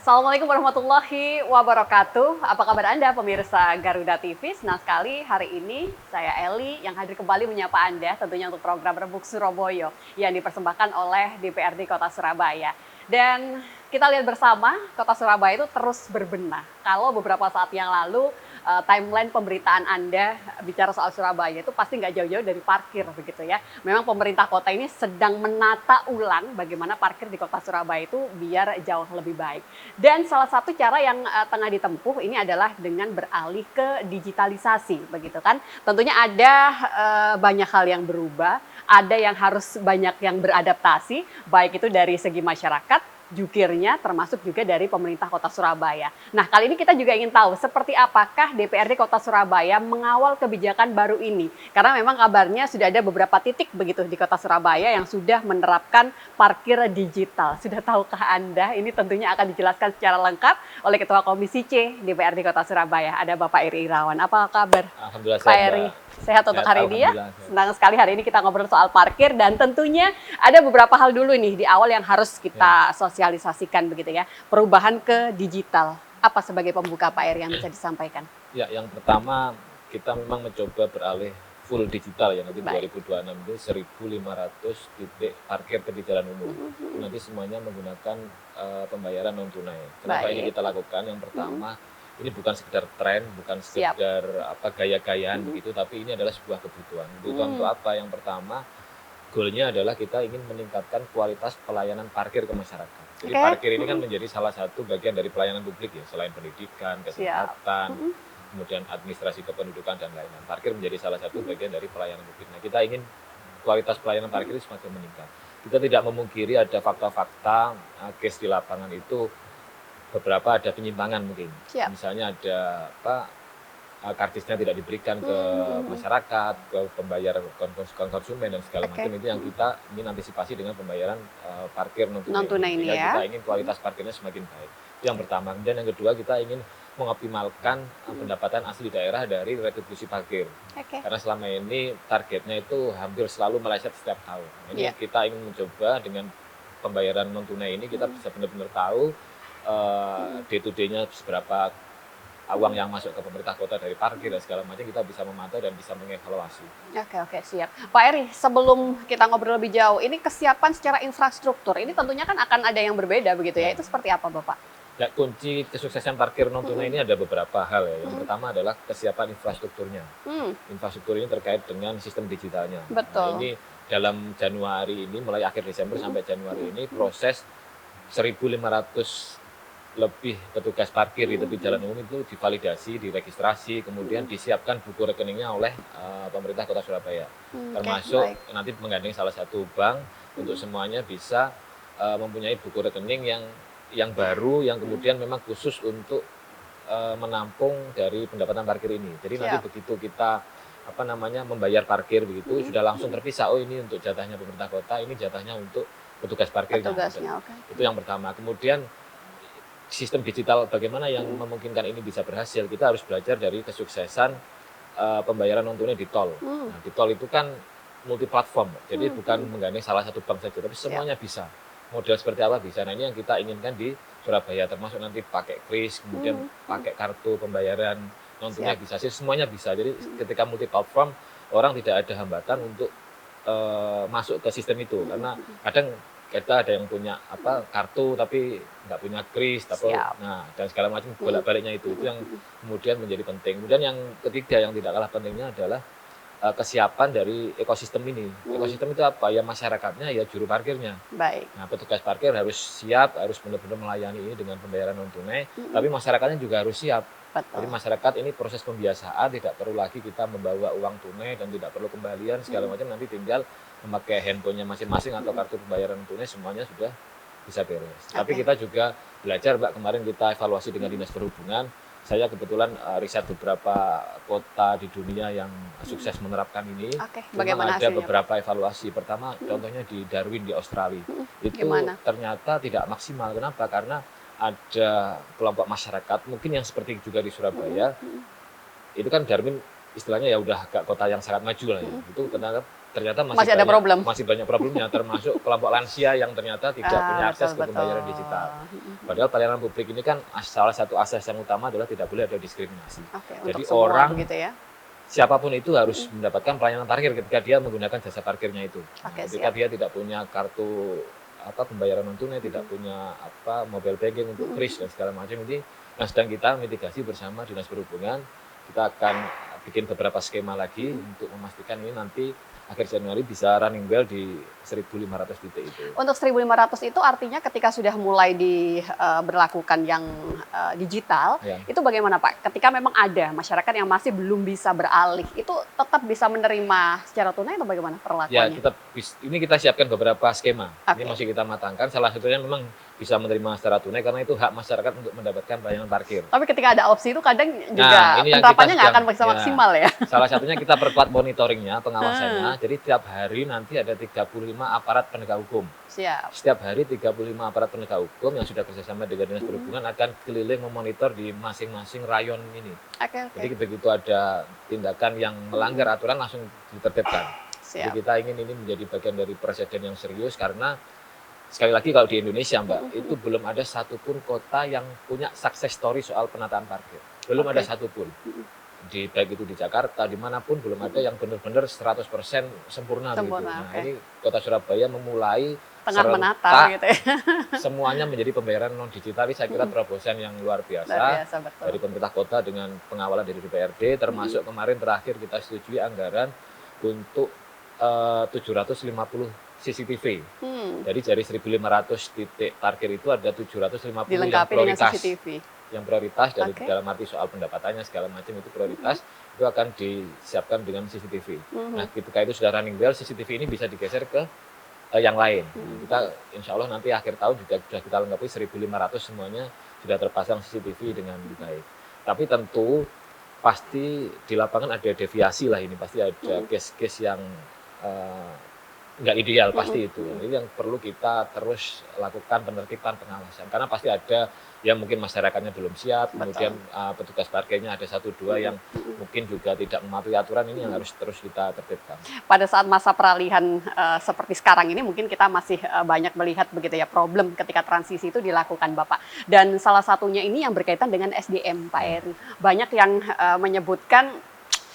Assalamualaikum warahmatullahi wabarakatuh. Apa kabar Anda pemirsa Garuda TV? Senang sekali hari ini saya Eli yang hadir kembali menyapa Anda tentunya untuk program Rebuk Surabaya yang dipersembahkan oleh DPRD Kota Surabaya. Dan kita lihat bersama Kota Surabaya itu terus berbenah. Kalau beberapa saat yang lalu timeline pemberitaan Anda bicara soal Surabaya itu pasti nggak jauh-jauh dari parkir begitu ya. Memang pemerintah kota ini sedang menata ulang bagaimana parkir di Kota Surabaya itu biar jauh lebih baik. Dan salah satu cara yang tengah ditempuh ini adalah dengan beralih ke digitalisasi begitu kan. Tentunya ada banyak hal yang berubah, ada yang harus banyak yang beradaptasi, baik itu dari segi masyarakat, jukirnya, termasuk juga dari pemerintah Kota Surabaya. Nah, kali ini kita juga ingin tahu seperti apakah DPRD Kota Surabaya mengawal kebijakan baru ini. Karena memang kabarnya sudah ada beberapa titik begitu di Kota Surabaya yang sudah menerapkan parkir digital. Sudah tahukah Anda? Ini tentunya akan dijelaskan secara lengkap oleh Ketua Komisi C DPRD Kota Surabaya. Ada Bapak Eri Irawan. Apa kabar? Alhamdulillah Pak sehat, Eri. Mbak. Sehat untuk hari ini ya. Alhamdulillah. Senang sekali hari ini kita ngobrol soal parkir dan tentunya ada beberapa hal dulu nih di awal yang harus kita sosialisasikan begitu ya. Perubahan ke digital. Apa sebagai pembuka Pak Eri yang bisa disampaikan? Ya, yang pertama kita memang mencoba beralih full digital ya, nanti Baik. 2026 itu 1.500 titik parkir di jalan umum. Itu nanti semuanya menggunakan pembayaran non tunai. Kenapa ini Baik. kita lakukan? Yang pertama, ini bukan sekedar tren, bukan Siap. sekedar gaya-gayaan begitu, tapi ini adalah sebuah kebutuhan. Kebutuhan untuk apa? Yang pertama, goalnya adalah kita ingin meningkatkan kualitas pelayanan parkir ke masyarakat. Jadi Oke. parkir ini kan menjadi salah satu bagian dari pelayanan publik ya, selain pendidikan, Siap. kesehatan, kemudian administrasi kependudukan dan lain-lain. Parkir menjadi salah satu bagian dari pelayanan publik. Nah, kita ingin kualitas pelayanan parkir semakin meningkat. Kita tidak memungkiri ada fakta-fakta case di lapangan itu beberapa ada penyimpangan mungkin. Siap. Misalnya ada kartisnya tidak diberikan ke masyarakat, ke pembayar konsumen dan segala macam. Itu yang kita ingin antisipasi dengan pembayaran parkir non Non-tunai ini Sehingga ya. kita ingin kualitas parkirnya semakin baik. Itu yang pertama. Kemudian yang kedua, kita ingin mengoptimalkan pendapatan asli daerah dari retribusi parkir. Oke. Karena selama ini targetnya itu hampir selalu meleset setiap tahun. Ini kita ingin mencoba dengan pembayaran non tunai ini kita bisa benar-benar tahu day to day-nya seberapa uang yang masuk ke pemerintah kota dari parkir dan segala macam, kita bisa memantau dan bisa mengevaluasi. Oke, siap. Pak Eri, sebelum kita ngobrol lebih jauh, ini kesiapan secara infrastruktur, ini tentunya kan akan ada yang berbeda begitu ya, itu seperti apa Bapak? Ya, kunci kesuksesan parkir non tunai ini ada beberapa hal ya. Yang pertama adalah kesiapan infrastrukturnya. Infrastruktur ini terkait dengan sistem digitalnya. Betul. Nah, ini dalam Januari ini, mulai akhir Desember sampai Januari ini, proses 1.500 lebih petugas parkir di tepi jalan umum itu divalidasi, diregistrasi, kemudian disiapkan buku rekeningnya oleh pemerintah Kota Surabaya. Termasuk nanti menggandeng salah satu bank untuk semuanya bisa mempunyai buku rekening yang baru, yang kemudian memang khusus untuk menampung dari pendapatan parkir ini. Jadi nanti begitu kita membayar parkir begitu, sudah langsung terpisah. Oh, ini untuk jatahnya pemerintah kota, ini jatahnya untuk petugas parkirnya. Petugasnya, Itu yang pertama. Kemudian sistem digital bagaimana yang memungkinkan ini bisa berhasil. Kita harus belajar dari kesuksesan pembayaran non tunai di tol. Nah, di tol itu kan multi platform, jadi bukan menggandeng salah satu bank saja, tapi semuanya bisa. Model seperti apa bisa. Nah, ini yang kita inginkan di Surabaya, termasuk nanti pakai kris, kemudian pakai kartu pembayaran non tunai bisa sih, semuanya bisa. Jadi ketika multi platform, orang tidak ada hambatan untuk masuk ke sistem itu, karena kadang kita ada yang punya kartu tapi nggak punya kris, nah dan segala macam bolak-baliknya itu yang kemudian menjadi penting. Kemudian yang ketiga yang tidak kalah pentingnya adalah kesiapan dari ekosistem ini. Ekosistem itu apa? Ya masyarakatnya, ya juru parkirnya. Baik. Nah, petugas parkir harus siap, harus benar-benar melayani ini dengan pembayaran non tunai, tapi masyarakatnya juga harus siap. Betul. Jadi masyarakat ini proses pembiasaan, tidak perlu lagi kita membawa uang tunai dan tidak perlu kembalian segala macam, nanti tinggal memakai handphonenya masing-masing atau kartu pembayaran tunai, semuanya sudah bisa beres. Tapi kita juga belajar, Mbak, kemarin kita evaluasi dengan Dinas Perhubungan. Saya kebetulan riset beberapa kota di dunia yang sukses menerapkan ini. Bagaimana ada hasilnya, beberapa evaluasi. Pertama, contohnya di Darwin di Australia. Itu ternyata tidak maksimal. Kenapa? Karena ada kelompok masyarakat, mungkin yang seperti juga di Surabaya, itu kan Darwin istilahnya ya udah agak kota yang sangat maju lah ya. Itu ternyata Masih ada problem. masih banyak problemnya, termasuk kelompok lansia yang ternyata tidak punya akses ke pembayaran digital. Padahal pelayanan publik ini kan salah satu asas yang utama adalah tidak boleh ada diskriminasi. Jadi orang gitu ya. Siapapun itu harus mendapatkan pelayanan parkir ketika dia menggunakan jasa parkirnya itu. Ketika dia tidak punya kartu pembayaran non tunai, tidak punya mobile banking untuk kris dan segala macam ini yang sedang kita mitigasi bersama Dinas Perhubungan. Kita akan bikin beberapa skema lagi untuk memastikan ini nanti akhir Januari bisa running well di 1.500 titik itu. Untuk 1.500 itu artinya ketika sudah mulai diberlakukan yang digital, itu bagaimana Pak? Ketika memang ada masyarakat yang masih belum bisa beralih, itu tetap bisa menerima secara tunai atau bagaimana perlakuannya? Ya, ini kita siapkan beberapa skema. Ini masih kita matangkan. Salah satunya memang bisa menerima secara tunai karena itu hak masyarakat untuk mendapatkan pelayanan parkir. Tapi ketika ada opsi itu kadang juga penerapannya nggak akan bisa maksimal ya. Salah satunya kita perkuat monitoringnya, pengawasannya. Jadi tiap hari nanti ada 35 aparat penegak hukum. Siap. Setiap hari 35 aparat penegak hukum yang sudah kerjasama dengan Dinas Perhubungan akan keliling memonitor di masing-masing rayon ini. Jadi begitu ada tindakan yang melanggar aturan langsung ditertibkan. Jadi kita ingin ini menjadi bagian dari presiden yang serius karena sekali lagi kalau di Indonesia Mbak, itu belum ada satupun kota yang punya success story soal penataan parkir. Belum ada satupun. Baik itu di Jakarta, dimanapun belum ada yang benar-benar 100% sempurna. Gitu. Nah, ini Kota Surabaya memulai tengah menata gitu ya. Semuanya menjadi pembayaran non digital. Saya kira terobosan yang luar biasa dari pemerintah kota dengan pengawalan dari DPRD, termasuk kemarin terakhir kita setujui anggaran untuk 750 CCTV. Jadi dari 1.500 titik parkir itu ada 750 dilengkapi yang prioritas. Dengan CCTV. Yang prioritas dari dalam arti soal pendapatannya segala macam itu prioritas itu akan disiapkan dengan CCTV. Nah, ketika itu sudah running well, CCTV ini bisa digeser ke yang lain. Kita insya Allah nanti akhir tahun juga sudah kita lengkapi 1.500 semuanya sudah terpasang CCTV dengan baik. Tapi tentu pasti di lapangan ada deviasi lah ini, pasti ada case-case yang nggak ideal pasti itu. Ini yang perlu kita terus lakukan penertiban pengawasan karena pasti ada yang mungkin masyarakatnya belum siap, kemudian petugas parkirnya ada 1-2 yang mungkin juga tidak mematuhi aturan, ini yang harus terus kita tertibkan. Pada saat masa peralihan seperti sekarang ini mungkin kita masih banyak melihat begitu ya problem ketika transisi itu dilakukan Bapak. Dan salah satunya ini yang berkaitan dengan SDM Pak Eri. Banyak yang menyebutkan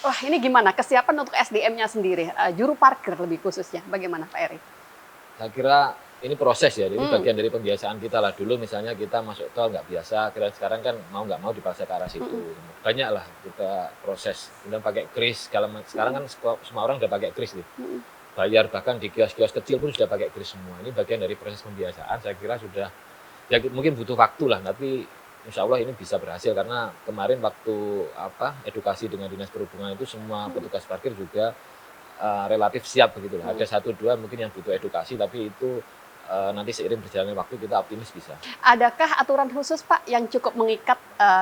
wah ini gimana kesiapan untuk SDM-nya sendiri, juru parkir lebih khususnya, bagaimana Pak Eri? Saya kira ini proses ya, ini bagian dari pembiasaan kita lah. Dulu misalnya kita masuk tol nggak biasa, sekarang kan mau nggak mau dipaksa ke arah situ. Banyak lah kita proses, kemudian pakai kris, sekarang kan semua orang udah pakai kris nih. Bayar bahkan di kios-kios kecil pun sudah pakai kris semua. Ini bagian dari proses pembiasaan, saya kira sudah, ya mungkin butuh waktu lah, tapi insya Allah ini bisa berhasil karena kemarin waktu edukasi dengan Dinas Perhubungan itu semua petugas parkir juga relatif siap begitu lah. Ada 1-2 mungkin yang butuh edukasi, tapi itu nanti seiring berjalannya waktu kita optimis bisa. Adakah aturan khusus Pak yang cukup mengikat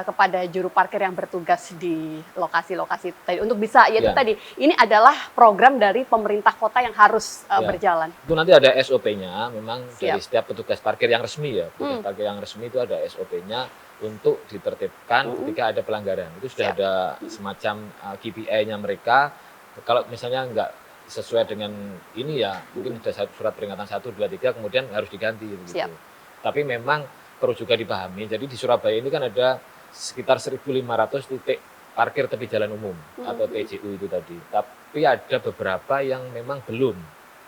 kepada juru parkir yang bertugas di lokasi-lokasi tadi untuk bisa tadi ini adalah program dari pemerintah kota yang harus berjalan. Itu nanti ada SOP-nya memang dari setiap petugas parkir yang resmi ya. Petugas parkir yang resmi itu ada SOP-nya untuk ditertibkan ketika ada pelanggaran. Itu sudah ada semacam KPI-nya mereka. Kalau misalnya nggak sesuai dengan ini ya mungkin ada surat peringatan 1, 2, 3 kemudian harus diganti gitu. Tapi memang perlu juga dipahami, jadi di Surabaya ini kan ada sekitar 1.500 titik parkir tepi jalan umum atau TJU itu tadi, tapi ada beberapa yang memang belum.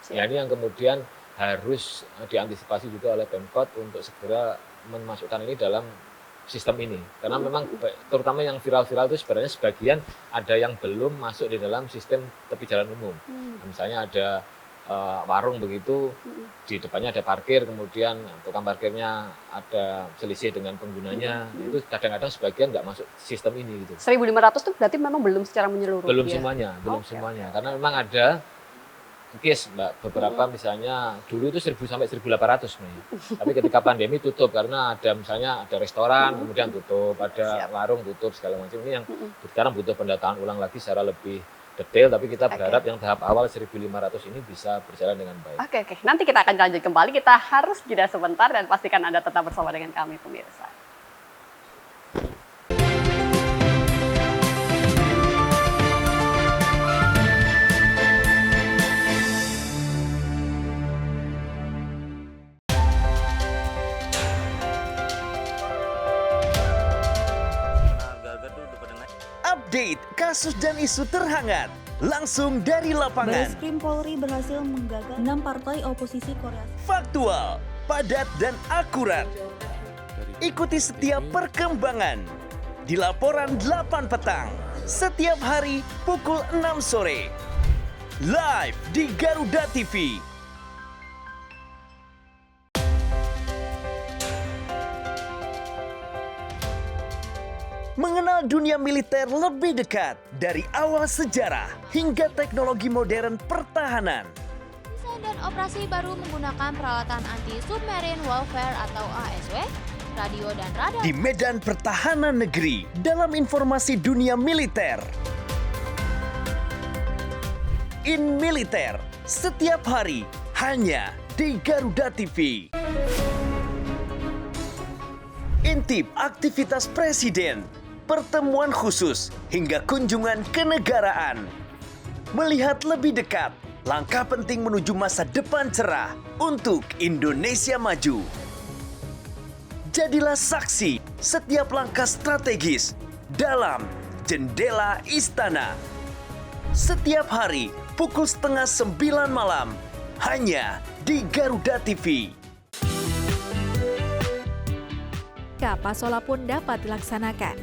Ya ini yang kemudian harus diantisipasi juga oleh Pemkot untuk segera memasukkan ini dalam sistem ini, karena memang terutama yang viral-viral itu sebenarnya sebagian ada yang belum masuk di dalam sistem tepi jalan umum. Misalnya ada warung begitu, di depannya ada parkir, kemudian tukang parkirnya ada selisih dengan penggunanya, itu kadang-kadang sebagian nggak masuk sistem ini gitu. 1.500 itu berarti memang belum secara menyeluruh? Belum semuanya, semuanya, karena memang ada case Mbak, beberapa misalnya dulu itu 1.000 sampai 1.800 sebenarnya. Tapi ketika pandemi tutup karena ada misalnya ada restoran kemudian tutup, ada warung tutup segala macam. Ini yang sekarang butuh pendataan ulang lagi secara lebih detail, tapi kita berharap yang tahap awal 1.500 ini bisa berjalan dengan baik. Oke. Nanti kita akan lanjut kembali, kita harus jeda sebentar dan pastikan Anda tetap bersama dengan kami pemirsa. update kasus dan isu terhangat langsung dari lapangan. Bareskrim Polri berhasil menggagal 6 partai oposisi Korea. Faktual, padat dan akurat. Ikuti setiap perkembangan di laporan 8 petang setiap hari pukul 6 sore. Live di Garuda TV. Mengenal dunia militer lebih dekat dari awal sejarah hingga teknologi modern pertahanan. Desain dan operasi baru menggunakan peralatan anti-submarine warfare atau ASW, radio dan radar. Di medan pertahanan negeri dalam informasi dunia militer. In Militer, setiap hari hanya di Garuda TV. Intip aktivitas Presiden, pertemuan khusus hingga kunjungan kenegaraan. Melihat lebih dekat langkah penting menuju masa depan cerah untuk Indonesia maju. Jadilah saksi setiap langkah strategis dalam Jendela Istana. Setiap hari pukul 8:30 malam hanya di Garuda TV. Pasola pun dapat dilaksanakan.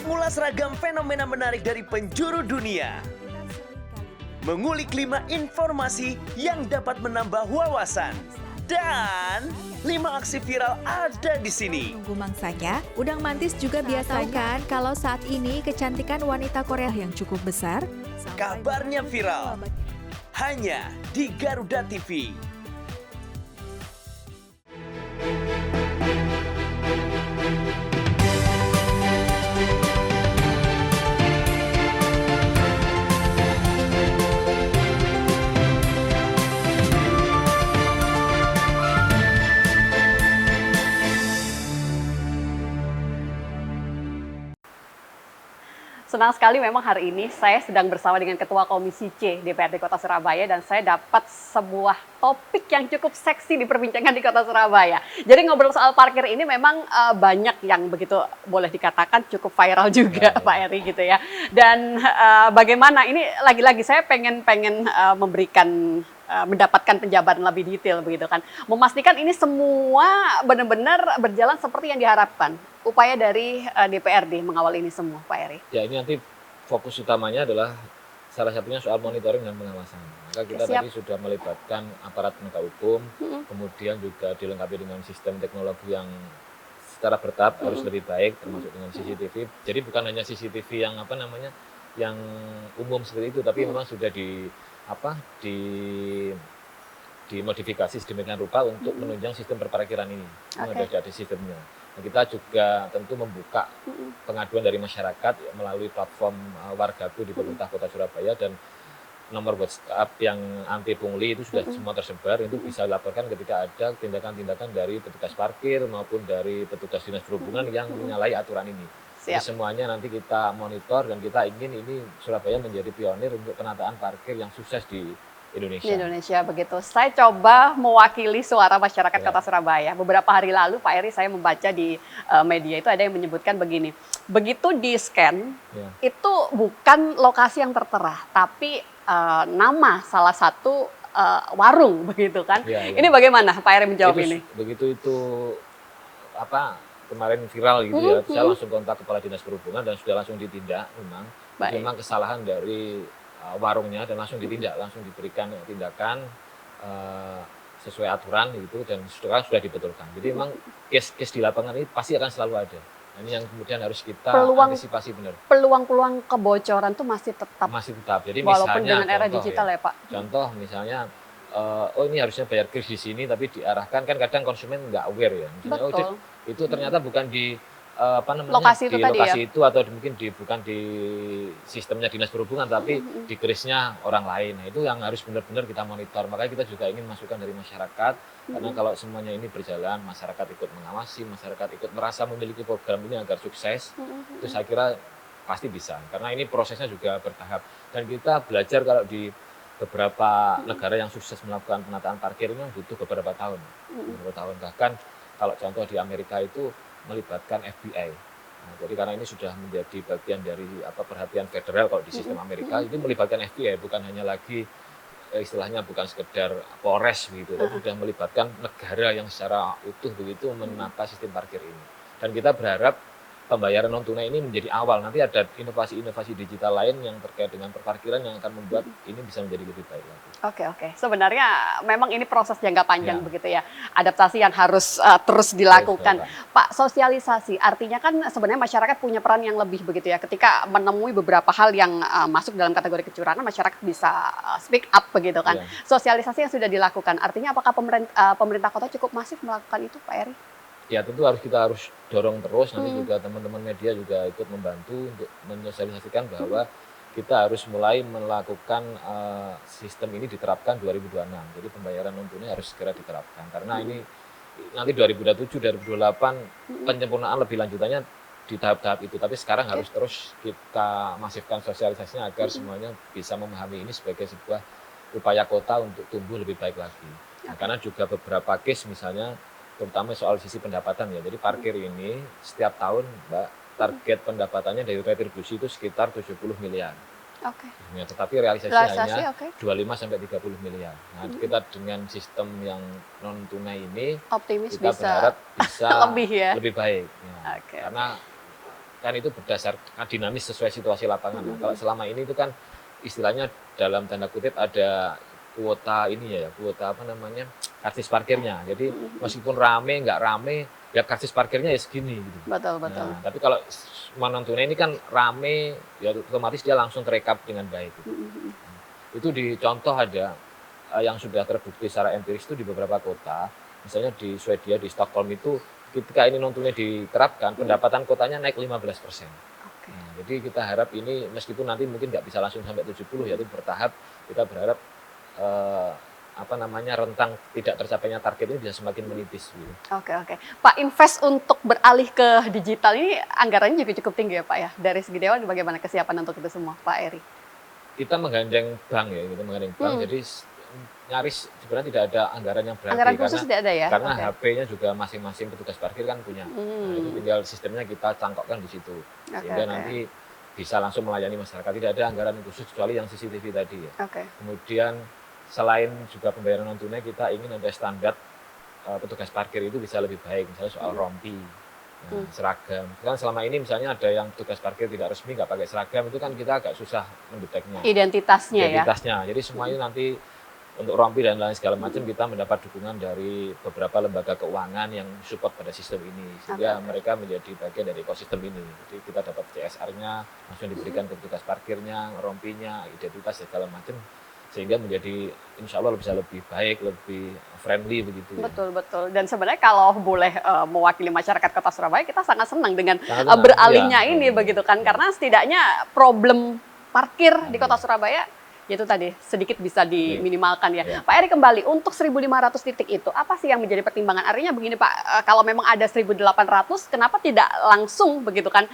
Mulas ragam fenomena menarik dari penjuru dunia. Mengulik 5 informasi yang dapat menambah wawasan. Dan 5 aksi viral ada di sini. Tunggu mangsanya, Udang Mantis juga biasakan kalau saat ini kecantikan wanita Korea yang cukup besar. Kabarnya viral. Hanya di Garuda TV. Senang sekali memang hari ini saya sedang bersama dengan Ketua Komisi C DPRD Kota Surabaya dan saya dapat sebuah topik yang cukup seksi diperbincangkan di Kota Surabaya. Jadi ngobrol soal parkir ini memang banyak yang begitu boleh dikatakan cukup viral juga Pak Eri gitu ya. Dan bagaimana ini lagi-lagi saya pengen memberikan mendapatkan penjabaran lebih detail begitu kan. Memastikan ini semua benar-benar berjalan seperti yang diharapkan. Upaya dari DPRD mengawal ini semua, Pak Eri. Ya, ini nanti fokus utamanya adalah salah satunya soal monitoring dan pengawasan. Maka kita Siap. tadi sudah melibatkan aparat penegak hukum, kemudian juga dilengkapi dengan sistem teknologi yang secara bertahap harus lebih baik, termasuk dengan CCTV. Jadi bukan hanya CCTV yang yang umum seperti itu, tapi memang sudah dimodifikasi sedemikian rupa untuk menunjang sistem perparkiran ini. Ini ada sistemnya. Nah, kita juga tentu membuka pengaduan dari masyarakat melalui platform Wargaku di pemerintah Kota Surabaya, dan nomor WhatsApp yang anti pungli itu sudah semua tersebar. Itu bisa dilaporkan ketika ada tindakan-tindakan dari petugas parkir maupun dari petugas dinas perhubungan yang menyalahi aturan ini. Jadi semuanya nanti kita monitor, dan kita ingin ini Surabaya menjadi pionir untuk penataan parkir yang sukses di Indonesia. Di Indonesia begitu. Saya coba mewakili suara masyarakat Kota Surabaya. Beberapa hari lalu Pak Eri saya membaca di media itu ada yang menyebutkan begini. Begitu di-scan, itu bukan lokasi yang tertera, tapi nama salah satu warung begitu kan. Ini bagaimana Pak Eri menjawab ini? Begitu itu kemarin viral gitu ya, saya langsung kontak Kepala Dinas Perhubungan dan sudah langsung ditindak memang kesalahan dari warungnya, dan langsung ditindak, langsung diberikan tindakan sesuai aturan gitu, dan sekarang sudah dibetulkan. Jadi memang case di lapangan ini pasti akan selalu ada. Nah, ini yang kemudian harus kita antisipasi benar. Peluang-peluang kebocoran itu masih tetap. Jadi walaupun misalnya dengan era digital ya Pak. Contoh misalnya ini harusnya bayar kris di sini, tapi diarahkan, kan kadang konsumen nggak aware ya. Misalnya, itu ternyata bukan di lokasi itu di tadi lokasi ya? itu, atau mungkin bukan di sistemnya dinas perhubungan, tapi di krisnya orang lain. Nah, itu yang harus benar-benar kita monitor. Makanya kita juga ingin masukan dari masyarakat, karena kalau semuanya ini berjalan, masyarakat ikut mengawasi, masyarakat ikut merasa memiliki program ini agar sukses, itu saya kira pasti bisa. Karena ini prosesnya juga bertahap. Dan kita belajar kalau di beberapa negara yang sukses melakukan penataan parkir ini butuh beberapa tahun. Bahkan kalau contoh di Amerika itu melibatkan FBI. Nah, jadi karena ini sudah menjadi bagian dari perhatian federal kalau di sistem Amerika, ini melibatkan FBI, bukan hanya lagi istilahnya bukan sekedar Polres begitu, tapi sudah melibatkan negara yang secara utuh begitu menata sistem parkir ini. Dan kita berharap pembayaran non tunai ini menjadi awal. Nanti ada inovasi-inovasi digital lain yang terkait dengan perparkiran yang akan membuat ini bisa menjadi lebih baik lagi. Oke. Sebenarnya memang ini proses jangka panjang Ya. begitu ya. Adaptasi yang harus terus dilakukan. Pak, sosialisasi artinya kan sebenarnya masyarakat punya peran yang lebih begitu ya. Ketika menemui beberapa hal yang masuk dalam kategori kecurangan, masyarakat bisa speak up begitu kan. Ya. Sosialisasi yang sudah dilakukan. Artinya apakah pemerintah kota cukup masif melakukan itu, Pak Eri? Ya tentu kita harus dorong terus, nanti juga teman-teman media juga ikut membantu untuk menyosialisasikan bahwa kita harus mulai melakukan sistem ini diterapkan 2026. Jadi pembayaran non tunai harus segera diterapkan karena ini nanti 2027, 2028 penyempurnaan lebih lanjutannya di tahap-tahap itu. Tapi sekarang harus terus kita masifkan sosialisasinya agar semuanya bisa memahami ini sebagai sebuah upaya kota untuk tumbuh lebih baik lagi. Nah, karena juga beberapa case misalnya terutama soal sisi pendapatan ya. Jadi parkir ini setiap tahun Mbak target pendapatannya dari retribusi itu sekitar 70 miliar. Oke. Ya, tetapi realisasinya hanya Oke. 25 sampai 30 miliar. Nah, kita dengan sistem yang non tunai ini Optimis kita bisa berharap bisa lebih ya. lebih baik. Ya. Oke. Karena kan itu berdasarkan dinamis sesuai situasi lapangan. Nah, kalau selama ini itu kan istilahnya dalam tanda kutip ada kuota ini ya, kuota karcis parkirnya. Jadi meskipun rame nggak rame, ya karcis parkirnya ya segini gitu. Betul. Nah, tapi kalau non tunai ini kan rame, ya otomatis dia langsung terekap dengan baik. Gitu. Itu di contoh ada yang sudah terbukti secara empiris itu di beberapa kota, misalnya di Swedia, di Stockholm itu ketika ini non tunai diterapkan, pendapatan kotanya naik 15%. Nah, jadi kita harap ini meskipun nanti mungkin nggak bisa langsung sampai 70, yaitu bertahap, kita berharap rentang tidak tercapainya target ini bisa semakin menipis. Gitu. Oke. Pak, invest untuk beralih ke digital ini anggarannya juga cukup tinggi ya Pak ya. Dari segi Dewan bagaimana kesiapan untuk itu semua, Pak Eri? Kita menggandeng bank ya, jadi nyaris sebenarnya tidak ada anggaran yang berarti. Anggaran khusus tidak ada ya? Karena HP-nya juga masing-masing petugas parkir kan punya. Nah, itu tinggal sistemnya kita cangkokkan di situ. Sehingga nanti bisa langsung melayani masyarakat. Tidak ada anggaran khusus kecuali yang CCTV tadi ya. Kemudian selain juga pembayaran non tunai, kita ingin ada standar petugas parkir itu bisa lebih baik, misalnya soal rompi, seragam. Kan selama ini misalnya ada yang petugas parkir tidak resmi nggak pakai seragam, itu kan kita agak susah mendeteknya. Identitasnya. Jadi semuanya nanti untuk rompi dan lain segala macam kita mendapat dukungan dari beberapa lembaga keuangan yang support pada sistem ini, sehingga mereka menjadi bagian dari ekosistem ini. Jadi kita dapat CSR-nya langsung diberikan ke petugas parkirnya, rompinya, identitas segala macam, sehingga menjadi insya Allah bisa lebih baik, lebih friendly begitu. Betul. Dan sebenarnya kalau boleh mewakili masyarakat Kota Surabaya, kita sangat senang dengan beralihnya ini begitu kan, karena setidaknya problem parkir di Kota Surabaya itu tadi sedikit bisa diminimalkan ya. Pak Eri, kembali untuk 1.500 titik itu apa sih yang menjadi pertimbangan? Artinya begini Pak, kalau memang ada 1.800, kenapa tidak langsung begitu kan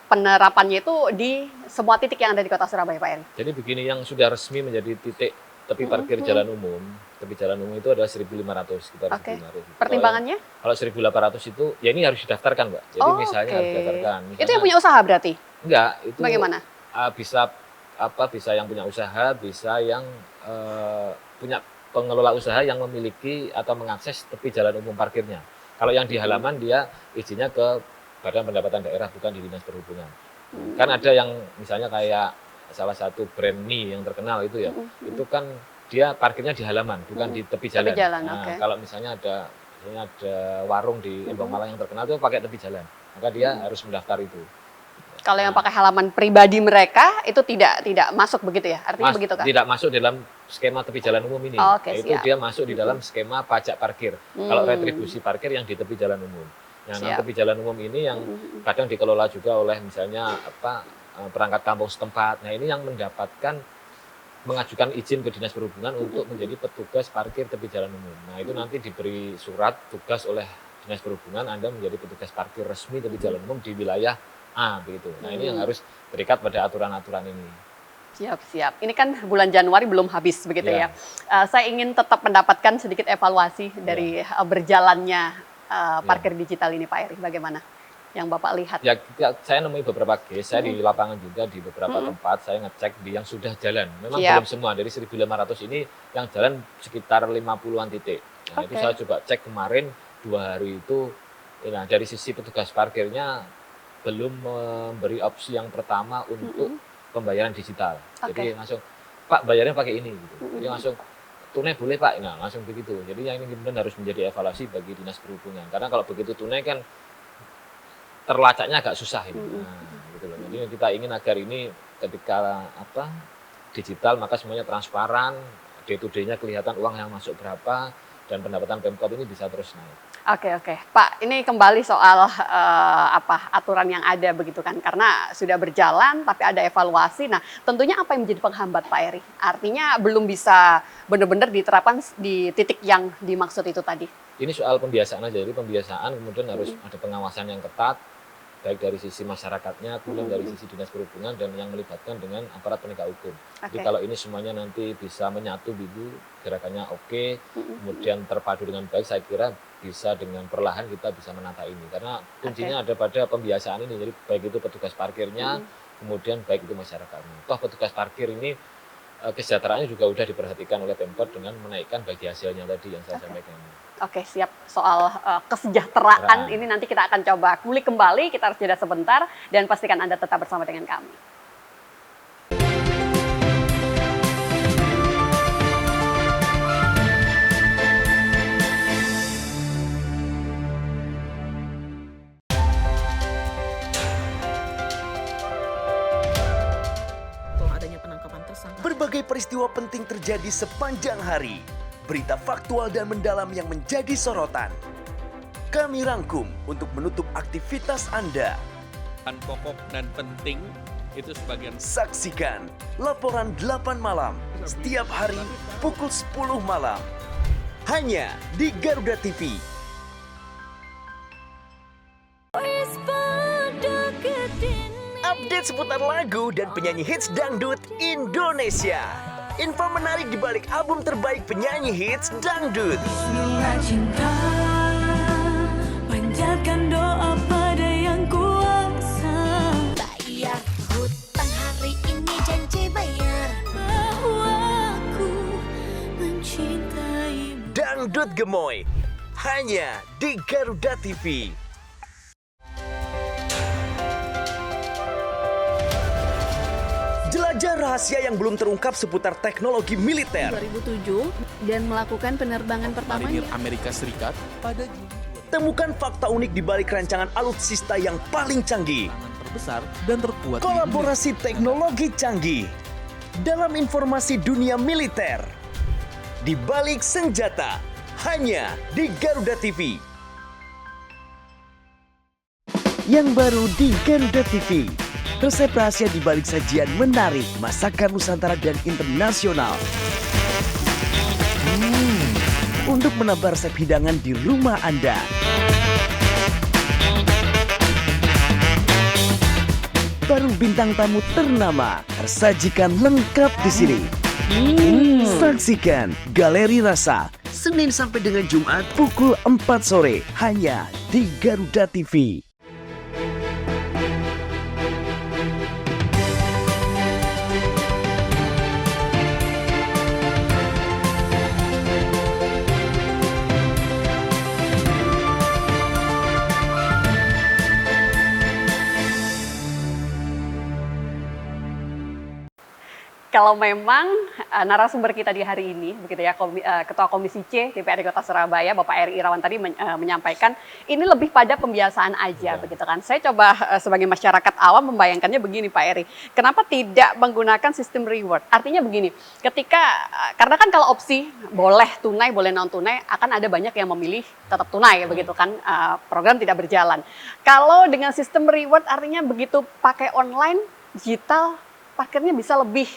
penerapannya itu di semua titik yang ada di Kota Surabaya, Pak Eri? Jadi begini, yang sudah resmi menjadi titik tepi parkir jalan umum, tepi jalan umum itu adalah 1.500, kita harus 1.500. Pertimbangannya? Kalau 1.800 itu ya ini harus didaftarkan, Mbak. Jadi misalnya harus didaftarkan. Misalnya, itu yang punya usaha berarti? Enggak, itu bagaimana? Bisa yang punya usaha, bisa yang punya pengelola usaha yang memiliki atau mengakses tepi jalan umum parkirnya. Kalau yang di halaman dia izinnya ke Badan Pendapatan Daerah, bukan di Dinas Perhubungan. Kan ada yang misalnya kayak salah satu brand mie yang terkenal itu ya, itu kan dia parkirnya di halaman, bukan di tepi jalan. Nah, kalau misalnya ada warung di Embong Malang yang terkenal itu pakai tepi jalan, maka dia harus mendaftar itu. Kalau yang pakai halaman pribadi mereka itu tidak masuk begitu ya? Artinya begitu kan? Tidak masuk dalam skema tepi jalan umum ini. Itu dia masuk di dalam skema pajak parkir. Kalau retribusi parkir yang di tepi jalan umum. Nah, tepi jalan umum ini yang kadang dikelola juga oleh misalnya perangkat kampung setempat. Nah, ini yang mengajukan izin ke Dinas Perhubungan untuk menjadi petugas parkir tepi jalan umum. Nah, itu nanti diberi surat tugas oleh Dinas Perhubungan, Anda menjadi petugas parkir resmi tepi jalan umum di wilayah A begitu. Nah, ini yang harus terikat pada aturan-aturan ini. Siap. Ini kan bulan Januari belum habis begitu ya. Saya ingin tetap mendapatkan sedikit evaluasi dari berjalannya parkir digital ini, Pak Eri. Bagaimana? yang Bapak lihat? Ya, saya nemui beberapa case, saya di lapangan juga di beberapa tempat, saya ngecek di yang sudah jalan. Memang belum semua, dari 1.500 ini yang jalan sekitar 50-an titik. Nah, itu saya coba cek kemarin 2 hari itu, nah dari sisi petugas parkirnya belum memberi opsi yang pertama untuk pembayaran digital. Jadi langsung, Pak bayarnya pakai ini, gitu. Jadi langsung, tunai boleh Pak, nah langsung begitu. Jadi yang ini kemudian harus menjadi evaluasi bagi Dinas Perhubungan. Karena kalau begitu tunai kan terlacaknya agak susah ini. Nah, gitu loh. Jadi kita ingin agar ini ketika digital maka semuanya transparan, day to day-nya kelihatan uang yang masuk berapa dan pendapatan Pemkot ini bisa terus naik. Oke. Pak, ini kembali soal aturan yang ada begitu kan, karena sudah berjalan tapi ada evaluasi. Nah, tentunya apa yang menjadi penghambat Pak Eri? Artinya belum bisa benar-benar diterapkan di titik yang dimaksud itu tadi. Ini soal pembiasaan aja, jadi pembiasaan kemudian harus ada pengawasan yang ketat, baik dari sisi masyarakatnya, kemudian dari sisi Dinas Perhubungan dan yang melibatkan dengan aparat penegak hukum. Jadi kalau ini semuanya nanti bisa menyatu gerakannya oke, kemudian terpadu dengan baik, saya kira bisa dengan perlahan kita bisa menata ini. Karena kuncinya ada pada pembiasaan ini, jadi baik itu petugas parkirnya, kemudian baik itu masyarakatnya. Toh petugas parkir ini kesejahteraannya juga sudah diperhatikan oleh Pemkot dengan menaikkan bagi hasilnya tadi yang saya sampaikan. Oke, siap. Soal kesejahteraan ini nanti kita akan coba kulik kembali, kita harus jeda sebentar dan pastikan Anda tetap bersama dengan kami. Berbagai peristiwa penting terjadi sepanjang hari. Berita faktual dan mendalam yang menjadi sorotan. Kami rangkum untuk menutup aktivitas Anda. Pokok dan penting itu sebagian. Saksikan laporan 8 malam setiap hari pukul 10 malam. Hanya di Garuda TV. Update seputar lagu dan penyanyi hits dangdut Indonesia. Info menarik di balik album terbaik penyanyi hits dangdut. Cinta, panjatkan doa pada yang kuasa. Bayar hutang hari ini, janji bayar. Bahwa aku mencintaimu. Dangdut Gemoy. Hanya di Garuda TV. Jelajah rahasia yang belum terungkap seputar teknologi militer. 2007 dan melakukan penerbangan pertamanya. Marinir Amerika Serikat pada Juni. Temukan fakta unik di balik rancangan alutsista yang paling canggih. Terbesar dan terkuat. Kolaborasi teknologi canggih dalam informasi dunia militer. Di balik senjata, hanya di Garuda TV. Yang baru di Garuda TV. Resep rahasia di balik sajian menarik, masakan Nusantara dan internasional. Untuk menambah resep hidangan di rumah Anda. Baru bintang tamu ternama tersajikan lengkap di sini. Saksikan Galeri Rasa Senin sampai dengan Jumat pukul 4 sore hanya di Garuda TV. Kalau memang narasumber kita di hari ini, begitu ya, Ketua Komisi C DPRD Kota Surabaya, Bapak Eri Irawan tadi menyampaikan ini lebih pada pembiasaan aja, begitu kan. Saya coba sebagai masyarakat awam membayangkannya begini, Pak Eri, kenapa tidak menggunakan sistem reward? Artinya begini, karena kan kalau opsi boleh tunai, boleh non tunai, akan ada banyak yang memilih tetap tunai, begitu kan, program tidak berjalan. Kalau dengan sistem reward, artinya begitu pakai online, digital, parkirnya bisa lebih,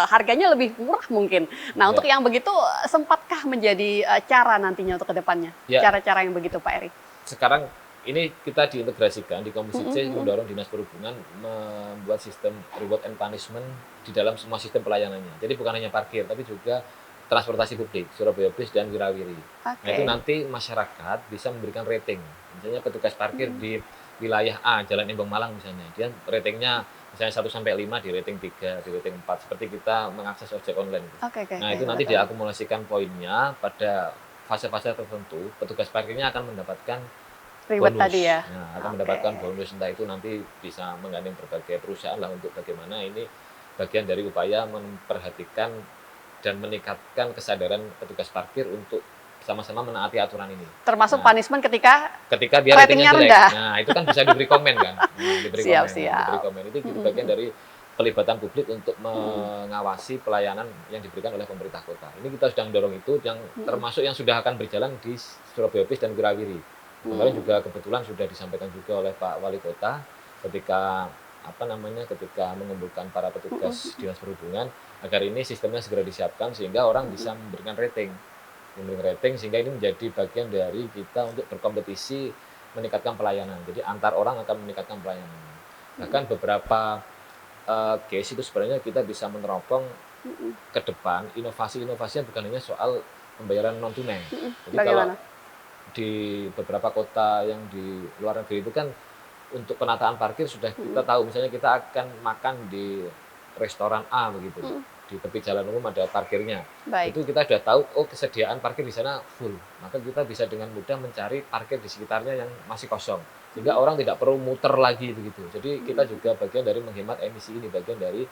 harganya lebih murah mungkin. Nah, untuk yang begitu, sempatkah menjadi cara nantinya untuk kedepannya? Cara-cara yang begitu, Pak Eri? Sekarang ini kita diintegrasikan di Komisi C, mendorong Dinas Perhubungan membuat sistem reward and punishment di dalam semua sistem pelayanannya. Jadi bukan hanya parkir, tapi juga transportasi publik, Surabaya Bis dan Wirawiri. Nah, itu nanti masyarakat bisa memberikan rating. Misalnya petugas parkir di wilayah A, Jalan Embong Malang misalnya, dia ratingnya misalnya 1 sampai 5 di rating 3, di rating 4, seperti kita mengakses ojek online. Oke. Nah, itu nanti diakumulasikan poinnya pada fase-fase tertentu, petugas parkirnya akan mendapatkan Ribet bonus. tadi ya. Nah, akan Oke. mendapatkan bonus, entah itu nanti bisa menggandeng berbagai perusahaan lah untuk bagaimana ini bagian dari upaya memperhatikan dan meningkatkan kesadaran petugas parkir untuk sama-sama menaati aturan ini. Termasuk Nah, punishment ketika dia ratingnya ratingnya jelek. rendah. Nah, itu kan bisa diberi komen kan. Diberi Siap, komen. siap. Diberi komen. Itu bagian dari pelibatan publik untuk mengawasi pelayanan yang diberikan oleh pemerintah kota. Ini kita sedang dorong itu, yang termasuk yang sudah akan berjalan di Surabaya Bis dan Wirawiri. Kemarin juga kebetulan sudah disampaikan juga oleh Pak Wali Kota ketika ketika mengumpulkan para petugas dinas perhubungan agar ini sistemnya segera disiapkan sehingga orang bisa memberikan rating sehingga ini menjadi bagian dari kita untuk berkompetisi meningkatkan pelayanan. Jadi antar orang akan meningkatkan pelayanan. Bahkan beberapa case itu sebenarnya kita bisa meneropong ke depan inovasi-inovasinya bukan hanya soal pembayaran non tunai. Jadi Bagaimana? kalau di beberapa kota yang di luar negeri itu kan untuk penataan parkir sudah kita tahu, misalnya kita akan makan di restoran A begitu. Di tepi jalan umum ada parkirnya. Baik. Itu kita sudah tahu, kesediaan parkir di sana full. Maka kita bisa dengan mudah mencari parkir di sekitarnya yang masih kosong. Sehingga orang tidak perlu muter lagi begitu. Jadi kita juga bagian dari menghemat emisi ini, bagian dari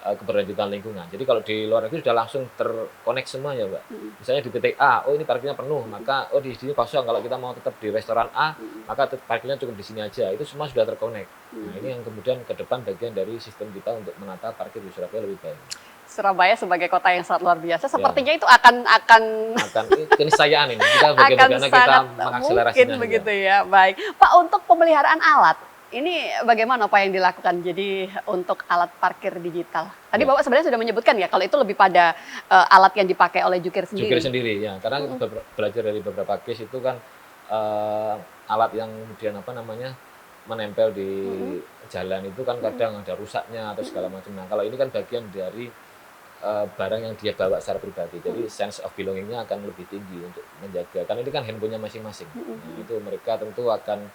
keberlanjutan lingkungan. Jadi kalau di luar negeri sudah langsung terkonek semuanya, Mbak. Misalnya di titik A, ini parkirnya penuh, maka di sini kosong. Kalau kita mau tetap di restoran A, maka parkirnya cukup di sini aja. Itu semua sudah terkonek. Nah, ini yang kemudian ke depan bagian dari sistem kita untuk menata parkir di Surabaya lebih baik. Surabaya sebagai kota yang sangat luar biasa, sepertinya itu akan Keniscayaan ini kita bagian akan bagaimana kita sangat mengakselerasinya mungkin begitu ya. Baik, Pak, untuk pemeliharaan alat ini bagaimana Pak yang dilakukan? Jadi untuk alat parkir digital, tadi Ya. Bapak sebenarnya sudah menyebutkan ya kalau itu lebih pada alat yang dipakai oleh jukir sendiri. Jukir sendiri ya, karena belajar dari beberapa case itu kan alat yang kemudian menempel di jalan itu kan kadang ada rusaknya atau segala macam. Nah, kalau ini kan bagian dari barang yang dia bawa secara pribadi, jadi sense of belonging-nya akan lebih tinggi untuk menjaga. Karena ini kan handphonenya masing-masing. Nah, itu mereka tentu akan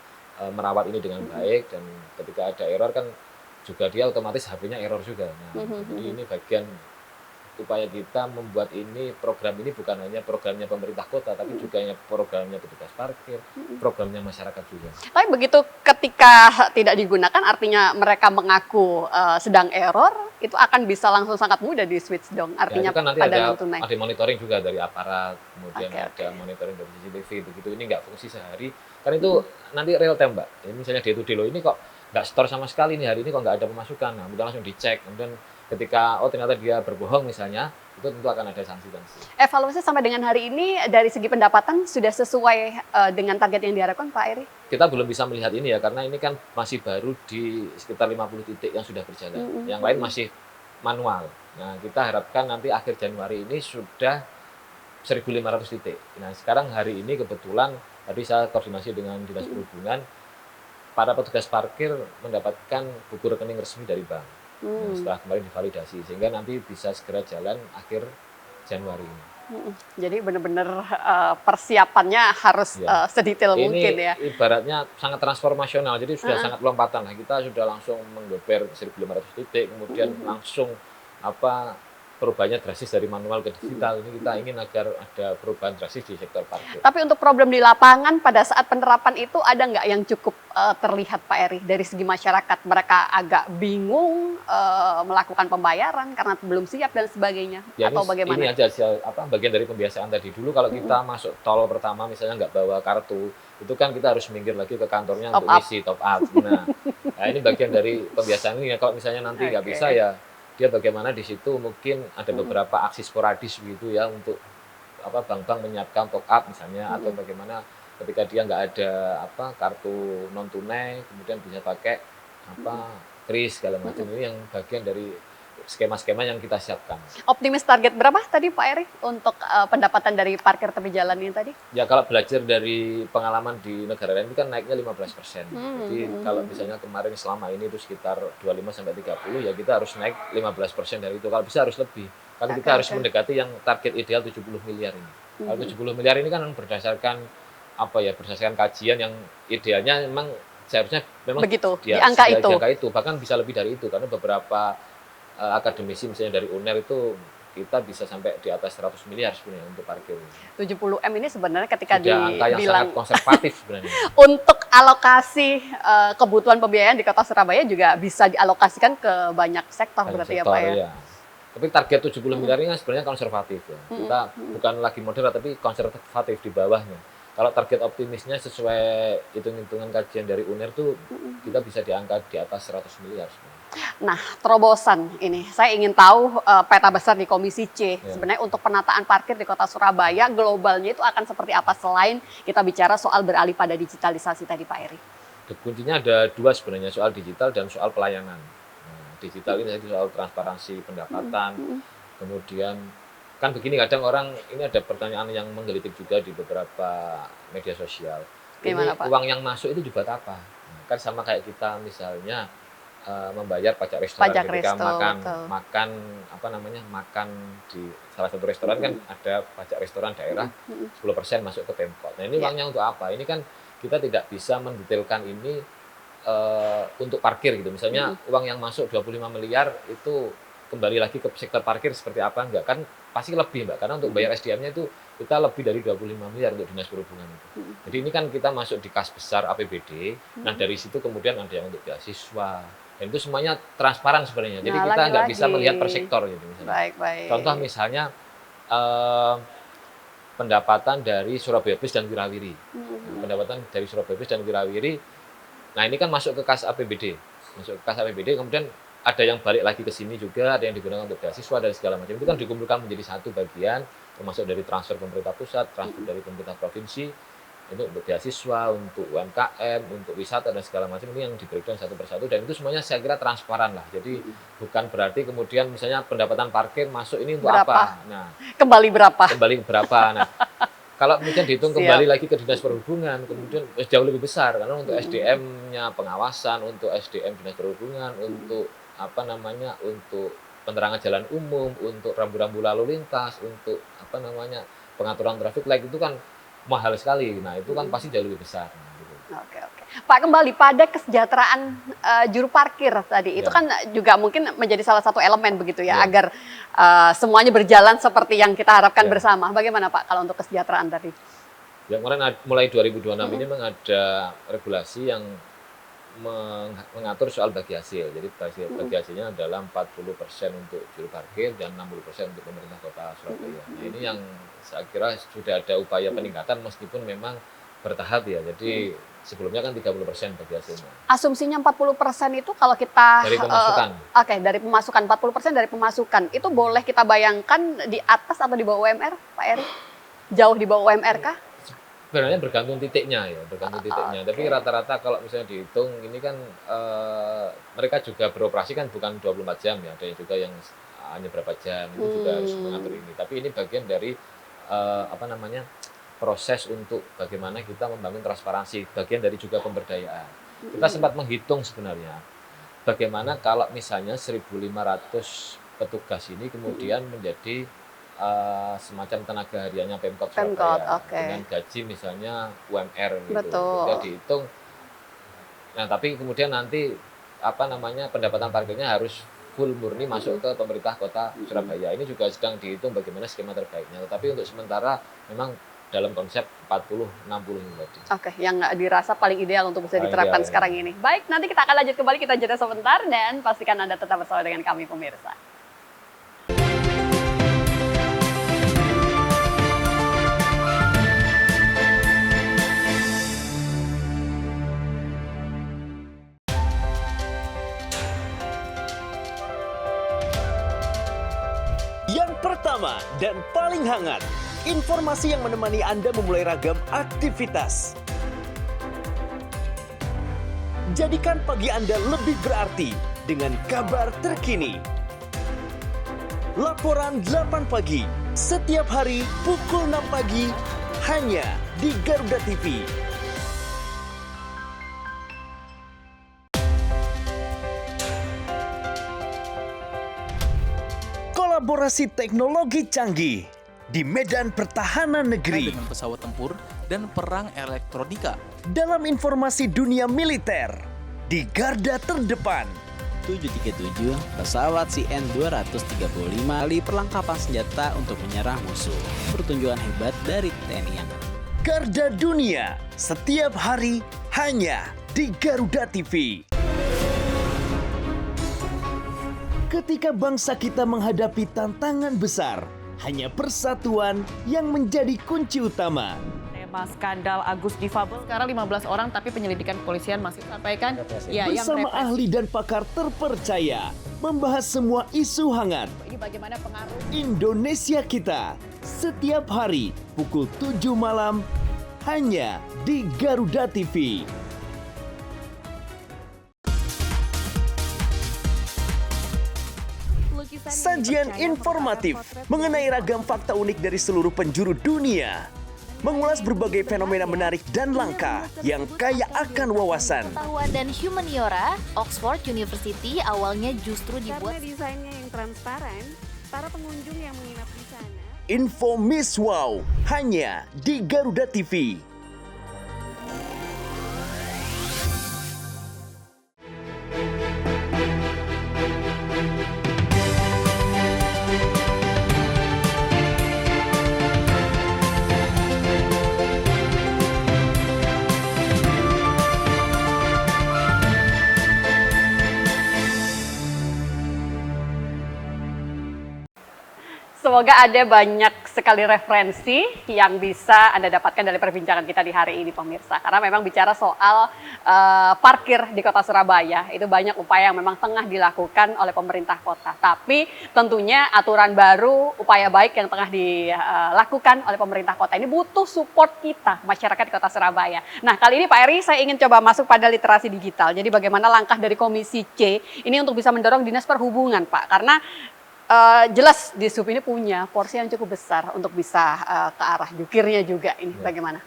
merawat ini dengan baik, dan ketika ada error kan juga dia otomatis HP-nya error juga. Nah, jadi ini bagian upaya kita membuat ini, program ini bukan hanya programnya pemerintah kota, tapi juga programnya petugas parkir, programnya masyarakat juga. Tapi begitu ketika tidak digunakan, artinya mereka mengaku sedang error, itu akan bisa langsung sangat mudah di switch dong. Artinya Ya, itu kan nanti pada ada non tunai. monitoring juga dari aparat, kemudian Oke. ada monitoring dari CCTV begitu. Ini nggak fungsi sehari, kan itu nanti real time, Mbak. Ya, misalnya dia itu di ini kok nggak store sama sekali nih, hari ini kok nggak ada pemasukan. Nah, kemudian langsung dicek, kemudian ketika ternyata dia berbohong misalnya, itu tentu akan ada sanksi-sanksi. Evaluasi sampai dengan hari ini dari segi pendapatan sudah sesuai dengan target yang diharapkan, Pak Eri? Kita belum bisa melihat ini ya, karena ini kan masih baru di sekitar 50 titik yang sudah berjalan. Yang lain masih manual. Nah, kita harapkan nanti akhir Januari ini sudah 1.500 titik. Nah, sekarang hari ini kebetulan tadi saya koordinasi dengan Dinas Perhubungan, para petugas parkir mendapatkan buku rekening resmi dari bank. Nah, setelah kemarin divalidasi, sehingga nanti bisa segera jalan akhir Januari ini. Jadi benar-benar persiapannya harus Ya. sedetail mungkin Ini ya. ibaratnya sangat transformasional, jadi sudah sangat lompatan. Nah, kita sudah langsung menggeber 1.500 titik, kemudian langsung perubahannya drastis dari manual ke digital. Ini kita ingin agar ada perubahan drastis di sektor parkir. Tapi untuk problem di lapangan pada saat penerapan itu ada nggak yang cukup terlihat, Pak Eri, dari segi masyarakat? Mereka agak bingung melakukan pembayaran karena belum siap dan sebagainya, Ya, atau bagaimana? ini aja bagian dari pembiasaan tadi. Dulu kalau kita masuk tol pertama misalnya nggak bawa kartu, itu kan kita harus minggir lagi ke kantornya Top untuk up. isi top up. Nah, ini bagian dari pembiasaan ini ya. Kalau misalnya nanti nggak Oke. bisa ya, dia bagaimana di situ mungkin ada beberapa aksi sporadis begitu ya, untuk bank-bank menyiapkan top up misalnya, atau bagaimana ketika dia nggak ada kartu non tunai, kemudian bisa pakai kris segala macam. Ini yang bagian dari skema-skema yang kita siapkan. Optimis target berapa tadi, Pak Eri, untuk pendapatan dari parkir tepi jalan ini tadi? Ya, kalau belajar dari pengalaman di negara lain itu kan naiknya 15%. Jadi kalau misalnya kemarin selama ini itu sekitar 25-30, ya kita harus naik 15% dari itu. Kalau bisa harus lebih. Karena kita harus mendekati yang target ideal 70 miliar ini. Kalau 70 miliar ini kan berdasarkan berdasarkan kajian yang idealnya memang seharusnya memang Begitu, di angka itu. Di angka itu, bahkan bisa lebih dari itu, karena beberapa akademisi misalnya dari UNER itu kita bisa sampai di atas 100 miliar sebenarnya untuk parkir. 70 M ini sebenarnya ketika Sudah angka yang dibilang sangat konservatif sebenarnya. untuk alokasi kebutuhan pembiayaan di Kota Surabaya juga bisa dialokasikan ke banyak sektor Banyak berarti sektor, ya Pak ya. iya. Tapi target 70 miliar ini sebenarnya konservatif ya. Kita bukan lagi moderat tapi konservatif di bawahnya. Kalau target optimisnya sesuai hitung-hitungan kajian dari UNER tuh kita bisa diangkat di atas 100 miliar sebenarnya. Nah, terobosan ini, saya ingin tahu peta besar di Komisi C. Ya. Sebenarnya untuk penataan parkir di Kota Surabaya, globalnya itu akan seperti apa selain kita bicara soal beralih pada digitalisasi tadi Pak Eri? Kuncinya ada dua sebenarnya, soal digital dan soal pelayanan. Nah, digital ini soal transparansi pendapatan, kemudian kan begini kadang orang ini ada pertanyaan yang menggelitik juga di beberapa media sosial. Gimana, Ini Pak? uang yang masuk itu dibuat apa? Nah, kan sama kayak kita misalnya membayar pajak restoran ketika makan di salah satu restoran kan ada pajak restoran daerah 10% masuk ke Pemkot. Nah ini uangnya untuk apa? Ini kan kita tidak bisa mendetailkan ini untuk parkir gitu. Misalnya uang yang masuk 25 miliar itu kembali lagi ke sektor parkir seperti apa enggak? Kan pasti lebih Mbak, karena untuk bayar SDM-nya itu kita lebih dari 25 miliar untuk Dinas Perhubungan itu. Jadi ini kan kita masuk di kas besar APBD, nah dari situ kemudian ada yang untuk beasiswa, dan itu semuanya transparan sebenarnya. Jadi kita nggak bisa melihat per sektor gitu misalnya. Baik. Contoh misalnya pendapatan dari Surabaya Bus dan Wirawiri. Pendapatan dari Surabaya Bus dan Wirawiri, nah ini kan masuk ke kas APBD. Kemudian ada yang balik lagi ke sini juga, ada yang digunakan untuk beasiswa dan segala macam. Itu kan dikumpulkan menjadi satu bagian, termasuk dari transfer pemerintah pusat, transfer dari pemerintah provinsi, itu untuk beasiswa, untuk UMKM, untuk wisata dan segala macam. Ini yang di-breakdown satu persatu, dan itu semuanya saya kira transparan lah. Jadi bukan berarti kemudian misalnya pendapatan parkir masuk ini untuk Berapa? apa. Nah, Kembali berapa? Nah, kalau kemudian dihitung kembali lagi ke Dinas Perhubungan, kemudian jauh lebih besar, karena untuk SDM-nya pengawasan, untuk SDM Dinas Perhubungan, untuk untuk penerangan jalan umum, untuk rambu-rambu lalu lintas, untuk pengaturan traffic light itu kan mahal sekali. Nah itu kan pasti jauh lebih besar. Gitu. Oke. Pak, kembali pada kesejahteraan juru parkir tadi, itu kan juga mungkin menjadi salah satu elemen begitu ya, agar semuanya berjalan seperti yang kita harapkan bersama. Bagaimana Pak kalau untuk kesejahteraan tadi? Ya, kemarin mulai 2026 ini memang ada regulasi yang mengatur soal bagi hasil. Jadi bagi hasilnya adalah 40% untuk juru parkir dan 60% untuk pemerintah Kota Surabaya. Nah, ini yang saya kira sudah ada upaya peningkatan meskipun memang bertahap ya. Jadi sebelumnya kan 30% bagi hasilnya. Asumsinya 40% itu kalau kita Dari pemasukan. Dari pemasukan, 40% dari pemasukan. Itu boleh kita bayangkan di atas atau di bawah UMR, Pak Eri? Jauh di bawah UMR kah? Sebenarnya bergantung titiknya ya, Tapi rata-rata kalau misalnya dihitung ini kan mereka juga beroperasi kan bukan 24 jam ya, ada yang juga yang hanya berapa jam, itu juga harus mengatur ini. Tapi ini bagian dari proses untuk bagaimana kita membangun transparansi, bagian dari juga pemberdayaan. Kita sempat menghitung sebenarnya bagaimana kalau misalnya 1.500 petugas ini kemudian menjadi semacam tenaga hariannya Pemkot Surabaya dengan gaji misalnya UMR gitu. Kita dihitung. Nah, tapi kemudian nanti pendapatan parkirnya harus full murni masuk ke pemerintah Kota Surabaya. Ini juga sedang dihitung bagaimana skema terbaiknya. Tapi untuk sementara memang dalam konsep 40-60 ini tadi. Oke, yang dirasa paling ideal untuk bisa diterapkan sekarang ini. Baik, nanti kita akan lanjut kembali, kita jeda sebentar dan pastikan Anda tetap bersama dengan kami pemirsa. Yang pertama dan paling hangat, informasi yang menemani Anda memulai ragam aktivitas. Jadikan pagi Anda lebih berarti dengan kabar terkini. Laporan 8 pagi, setiap hari pukul 6 pagi, hanya di Garuda TV. Kolaborasi teknologi canggih di medan pertahanan negeri. Dengan pesawat tempur dan perang elektronika. Dalam informasi dunia militer, di garda terdepan. 737 pesawat CN-235 kali perlengkapan senjata untuk menyerang musuh. Pertunjukan hebat dari TNI Angkatan. Garda Dunia, setiap hari hanya di Garuda TV. Ketika bangsa kita menghadapi tantangan besar, hanya persatuan yang menjadi kunci utama. Tema skandal Agus Difabel, sekarang 15 orang tapi penyelidikan kepolisian masih sampaikan ya, Bersama ahli dan pakar terpercaya, membahas semua isu hangat. Ini bagaimana pengaruh Indonesia kita, setiap hari pukul 7 malam, hanya di Garuda TV. Sajian informatif mengenai ragam fakta unik dari seluruh penjuru dunia. Mengulas berbagai fenomena menarik dan langka yang kaya akan wawasan. Pengetahuan dan humaniora, Oxford University awalnya justru dibuat Karena desainnya yang transparan, para pengunjung yang menginap di sana. Info Miss Wow hanya di Garuda TV. Semoga ada banyak sekali referensi yang bisa Anda dapatkan dari perbincangan kita di hari ini, pemirsa. Karena memang bicara soal parkir di kota Surabaya, itu banyak upaya yang memang tengah dilakukan oleh pemerintah kota. Tapi tentunya aturan baru, upaya baik yang tengah dilakukan oleh pemerintah kota ini butuh support kita, masyarakat di kota Surabaya. Nah, kali ini Pak Eri, saya ingin coba masuk pada literasi digital. Jadi bagaimana langkah dari Komisi C ini untuk bisa mendorong Dinas Perhubungan, Pak. Karena jelas di SUP ini punya porsi yang cukup besar untuk bisa ke arah jukirnya juga ini. Bagaimana?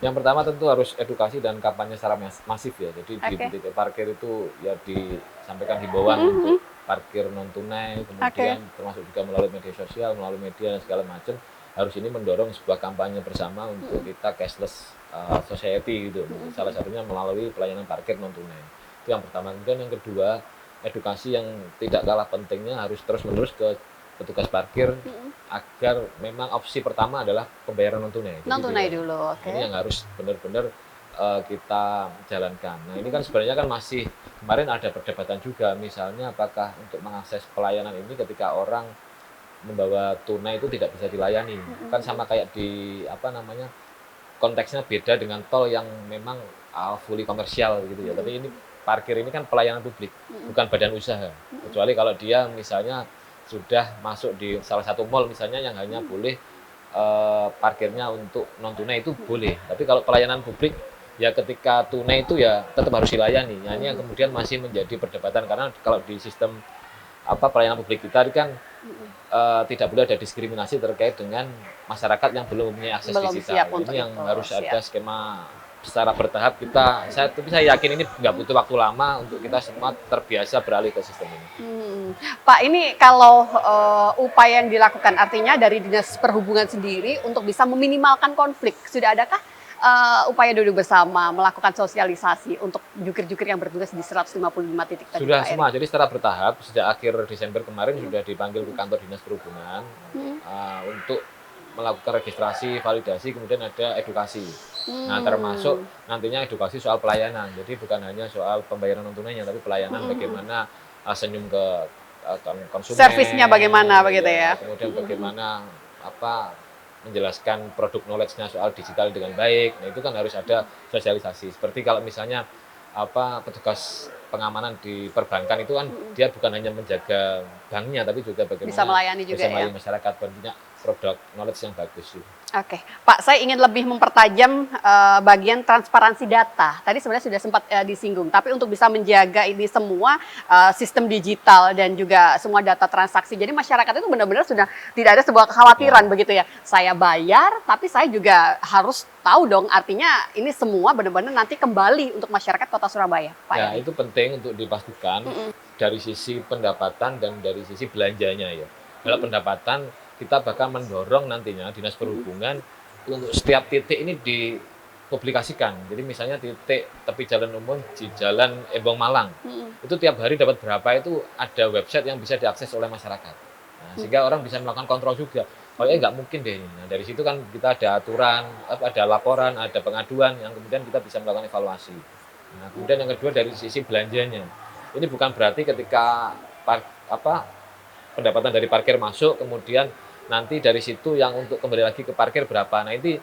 Yang pertama tentu harus edukasi dan kampanye secara masif ya. Jadi di titik parkir itu ya disampaikan himbauan untuk parkir non tunai, kemudian termasuk juga melalui media sosial, melalui media dan segala macam. Harus ini mendorong sebuah kampanye bersama untuk kita cashless society gitu. Salah satunya melalui pelayanan parkir non tunai. Itu yang pertama. Kemudian yang kedua, edukasi yang tidak kalah pentingnya harus terus-menerus ke petugas parkir agar memang opsi pertama adalah pembayaran non tunai. Non tunai dulu. Ini yang harus benar-benar kita jalankan. Nah, ini kan sebenarnya kan masih kemarin ada perdebatan juga, misalnya apakah untuk mengakses pelayanan ini ketika orang membawa tunai itu tidak bisa dilayani. Kan sama kayak di konteksnya beda dengan tol yang memang fully komersial gitu ya. Tapi ini parkir ini kan pelayanan publik, bukan badan usaha. Kecuali kalau dia misalnya sudah masuk di salah satu mall misalnya yang hanya boleh parkirnya untuk non tunai itu boleh. Tapi kalau pelayanan publik ya ketika tunai itu ya tetap harus dilayani. Nah, ini yang kemudian masih menjadi perdebatan karena kalau di sistem pelayanan publik kita kan tidak boleh ada diskriminasi terkait dengan masyarakat yang belum mempunyai akses digital. Ini yang harus ada skema secara bertahap tapi saya yakin ini nggak butuh waktu lama untuk kita semua terbiasa beralih ke sistem ini. Pak, ini kalau upaya yang dilakukan artinya dari Dinas Perhubungan sendiri untuk bisa meminimalkan konflik, sudah adakah upaya duduk bersama melakukan sosialisasi untuk jukir-jukir yang bertugas di 155 titik tadi? Sudah semua, jadi secara bertahap sejak akhir Desember kemarin sudah dipanggil ke kantor Dinas Perhubungan untuk melakukan registrasi, validasi, kemudian ada edukasi. Nah, termasuk nantinya edukasi soal pelayanan. Jadi bukan hanya soal pembayaran non tunainya, tapi pelayanan bagaimana senyum ke konsumen. Servisnya bagaimana begitu ya. Kemudian bagaimana menjelaskan produk knowledge-nya soal digital dengan baik. Nah, itu kan harus ada sosialisasi. Seperti kalau misalnya petugas pengamanan di perbankan itu kan dia bukan hanya menjaga banknya tapi juga bagaimana bisa melayani juga melayani masyarakat, punya produk knowledge yang bagus. Oke, Pak, saya ingin lebih mempertajam bagian transparansi data. Tadi sebenarnya sudah sempat disinggung, tapi untuk bisa menjaga ini semua sistem digital dan juga semua data transaksi. Jadi masyarakat itu benar-benar sudah tidak ada sebuah kekhawatiran begitu ya. Saya bayar, tapi saya juga harus tahu dong. Artinya ini semua benar-benar nanti kembali untuk masyarakat Kota Surabaya, Pak. Ya, itu penting untuk dipastikan dari sisi pendapatan dan dari sisi belanjanya ya. Kalau pendapatan kita bakal mendorong nantinya Dinas Perhubungan untuk setiap titik ini dipublikasikan. Jadi misalnya titik tepi jalan umum di Jalan Embong Malang, itu tiap hari dapat berapa, itu ada website yang bisa diakses oleh masyarakat. Nah, sehingga orang bisa melakukan kontrol juga. Kayaknya nggak mungkin deh ini. Nah, dari situ kan kita ada aturan, ada laporan, ada pengaduan yang kemudian kita bisa melakukan evaluasi. Nah, kemudian yang kedua dari sisi belanjanya. Ini bukan berarti ketika pendapatan dari parkir masuk, kemudian nanti dari situ yang untuk kembali lagi ke parkir berapa. Nah, ini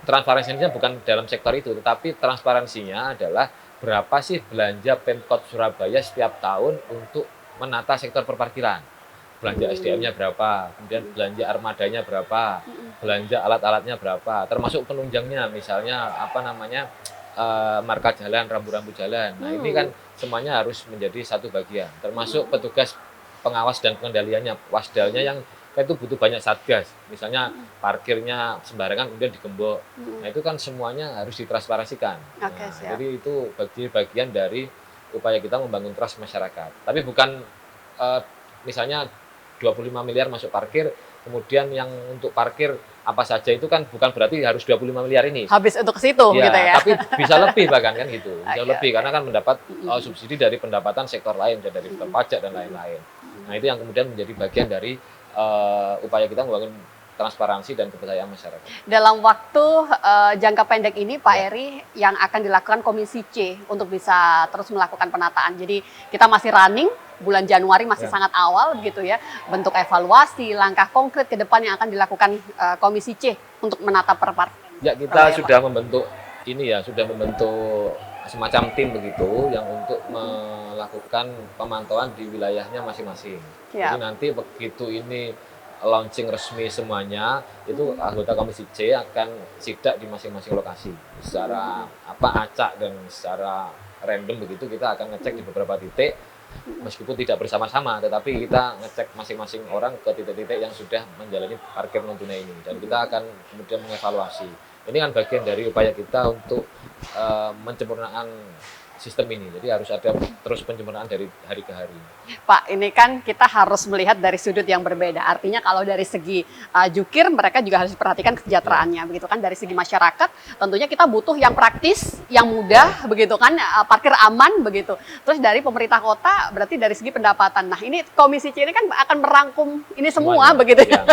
transparansinya bukan dalam sektor itu, tetapi transparansinya adalah berapa sih belanja Pemkot Surabaya setiap tahun untuk menata sektor perparkiran. Belanja SDM-nya berapa, kemudian belanja armadanya berapa, belanja alat-alatnya berapa, termasuk penunjangnya, misalnya marka jalan, rambu-rambu jalan. Nah, ini kan semuanya harus menjadi satu bagian, termasuk petugas pengawas dan pengendaliannya, wasdalnya yang itu butuh banyak satgas. Misalnya parkirnya sembarangan kemudian digembok. Nah, itu kan semuanya harus ditransparansikan. Jadi itu bagian dari upaya kita membangun trust masyarakat. Tapi bukan misalnya 25 miliar masuk parkir, kemudian yang untuk parkir apa saja itu kan bukan berarti harus 25 miliar ini. Habis untuk ke situ gitu ya. Tapi bisa lebih bahkan kan gitu. Bisa lebih karena kan mendapat subsidi dari pendapatan sektor lain, dari sektor pajak dan lain-lain. Nah, itu yang kemudian menjadi bagian dari upaya kita membangun transparansi dan kepercayaan masyarakat. Dalam waktu jangka pendek ini Pak Eri, yang akan dilakukan Komisi C untuk bisa terus melakukan penataan. Jadi kita masih running, bulan Januari masih sangat awal begitu ya. Bentuk evaluasi, langkah konkret ke depan yang akan dilakukan Komisi C untuk menata perparkiran. Ya, kita sudah membentuk semacam tim begitu yang untuk melakukan pemantauan di wilayahnya masing-masing. Jadi nanti begitu ini launching resmi semuanya, itu anggota Komisi C akan sidak di masing-masing lokasi secara acak dan secara random begitu. Kita akan ngecek di beberapa titik meskipun tidak bersama-sama, tetapi kita ngecek masing-masing orang ke titik-titik yang sudah menjalani parkir non tunai ini, dan kita akan kemudian mengevaluasi. Ini kan bagian dari upaya kita untuk menyempurnakan sistem ini. Jadi harus ada terus penyempurnaan dari hari ke hari. Pak, ini kan kita harus melihat dari sudut yang berbeda. Artinya kalau dari segi jukir, mereka juga harus diperhatikan kesejahteraannya, begitu kan. Dari segi masyarakat, tentunya kita butuh yang praktis, yang mudah, begitu kan, parkir aman, begitu. Terus dari pemerintah kota, berarti dari segi pendapatan. Nah, ini Komisi C ini kan akan merangkum ini semua, begitu ya.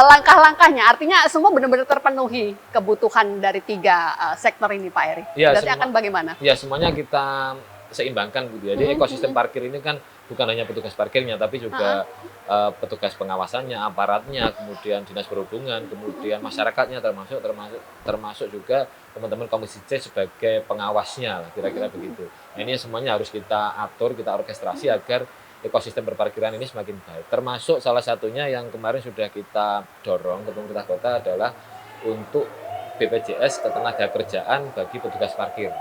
Langkah-langkahnya, artinya semua benar-benar terpenuhi kebutuhan dari tiga sektor ini, Pak Eri. Berarti akan bagaimana? Ya, semuanya kita seimbangkan gitu ya. Jadi ekosistem parkir ini kan bukan hanya petugas parkirnya, tapi juga petugas pengawasannya, aparatnya, kemudian Dinas Perhubungan, kemudian masyarakatnya, termasuk juga teman-teman Komisi C sebagai pengawasnya lah, kira-kira begitu. Nah, ini semuanya harus kita atur, kita orkestrasi agar ekosistem perparkiran ini semakin baik. Termasuk salah satunya yang kemarin sudah kita dorong ke pemerintah kota adalah untuk BPJS ketenagakerjaan bagi petugas parkir.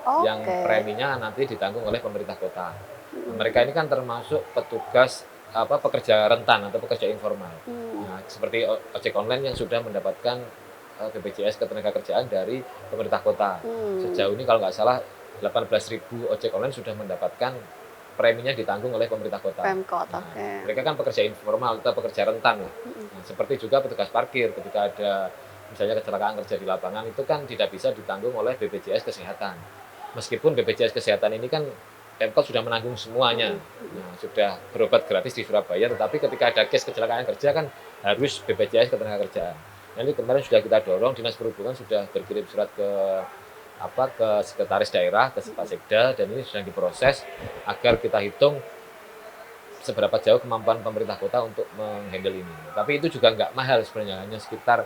Yang preminya nanti ditanggung oleh pemerintah kota. Mereka ini kan termasuk petugas pekerja rentan atau pekerja informal. Nah, seperti ojek online yang sudah mendapatkan BPJS ketenagakerjaan dari pemerintah kota. Sejauh ini kalau nggak salah 18.000 ojek online sudah mendapatkan preminya ditanggung oleh pemerintah kota. Mereka kan pekerja informal atau pekerja rentan. Nah, seperti juga petugas parkir, ketika ada misalnya kecelakaan kerja di lapangan, itu kan tidak bisa ditanggung oleh BPJS Kesehatan. Meskipun BPJS Kesehatan ini kan Pemkot sudah menanggung semuanya, sudah berobat gratis di Surabaya, tetapi ketika ada case kecelakaan kerja kan harus BPJS Ketenagakerjaan. Nanti kemarin sudah kita dorong, Dinas Perhubungan sudah berkirim surat ke sekretaris daerah, ke Pak Sekda, dan ini sedang diproses agar kita hitung seberapa jauh kemampuan pemerintah kota untuk menghandle ini. Tapi itu juga nggak mahal sebenarnya, hanya sekitar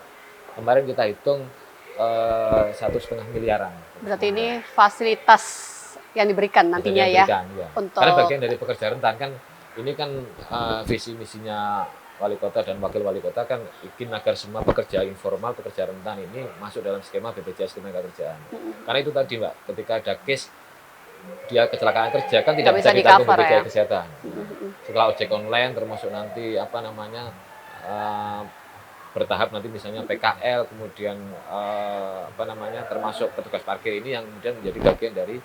kemarin kita hitung 1,5 miliaran. Berarti ini fasilitas yang diberikan nantinya ya. Untuk... Karena bagian dari pekerja rentan kan, ini kan visi misinya wali kota dan wakil wali kota kan ingin agar semua pekerja informal, pekerja rentan ini masuk dalam skema BPJS Ketenagakerjaan. Karena itu tadi Mbak, ketika ada case dia kecelakaan kerja kan tidak bisa ditanggung BPJS Kesehatan. Setelah ojek online termasuk nanti bertahap nanti misalnya PKL, kemudian termasuk petugas parkir ini yang kemudian menjadi bagian dari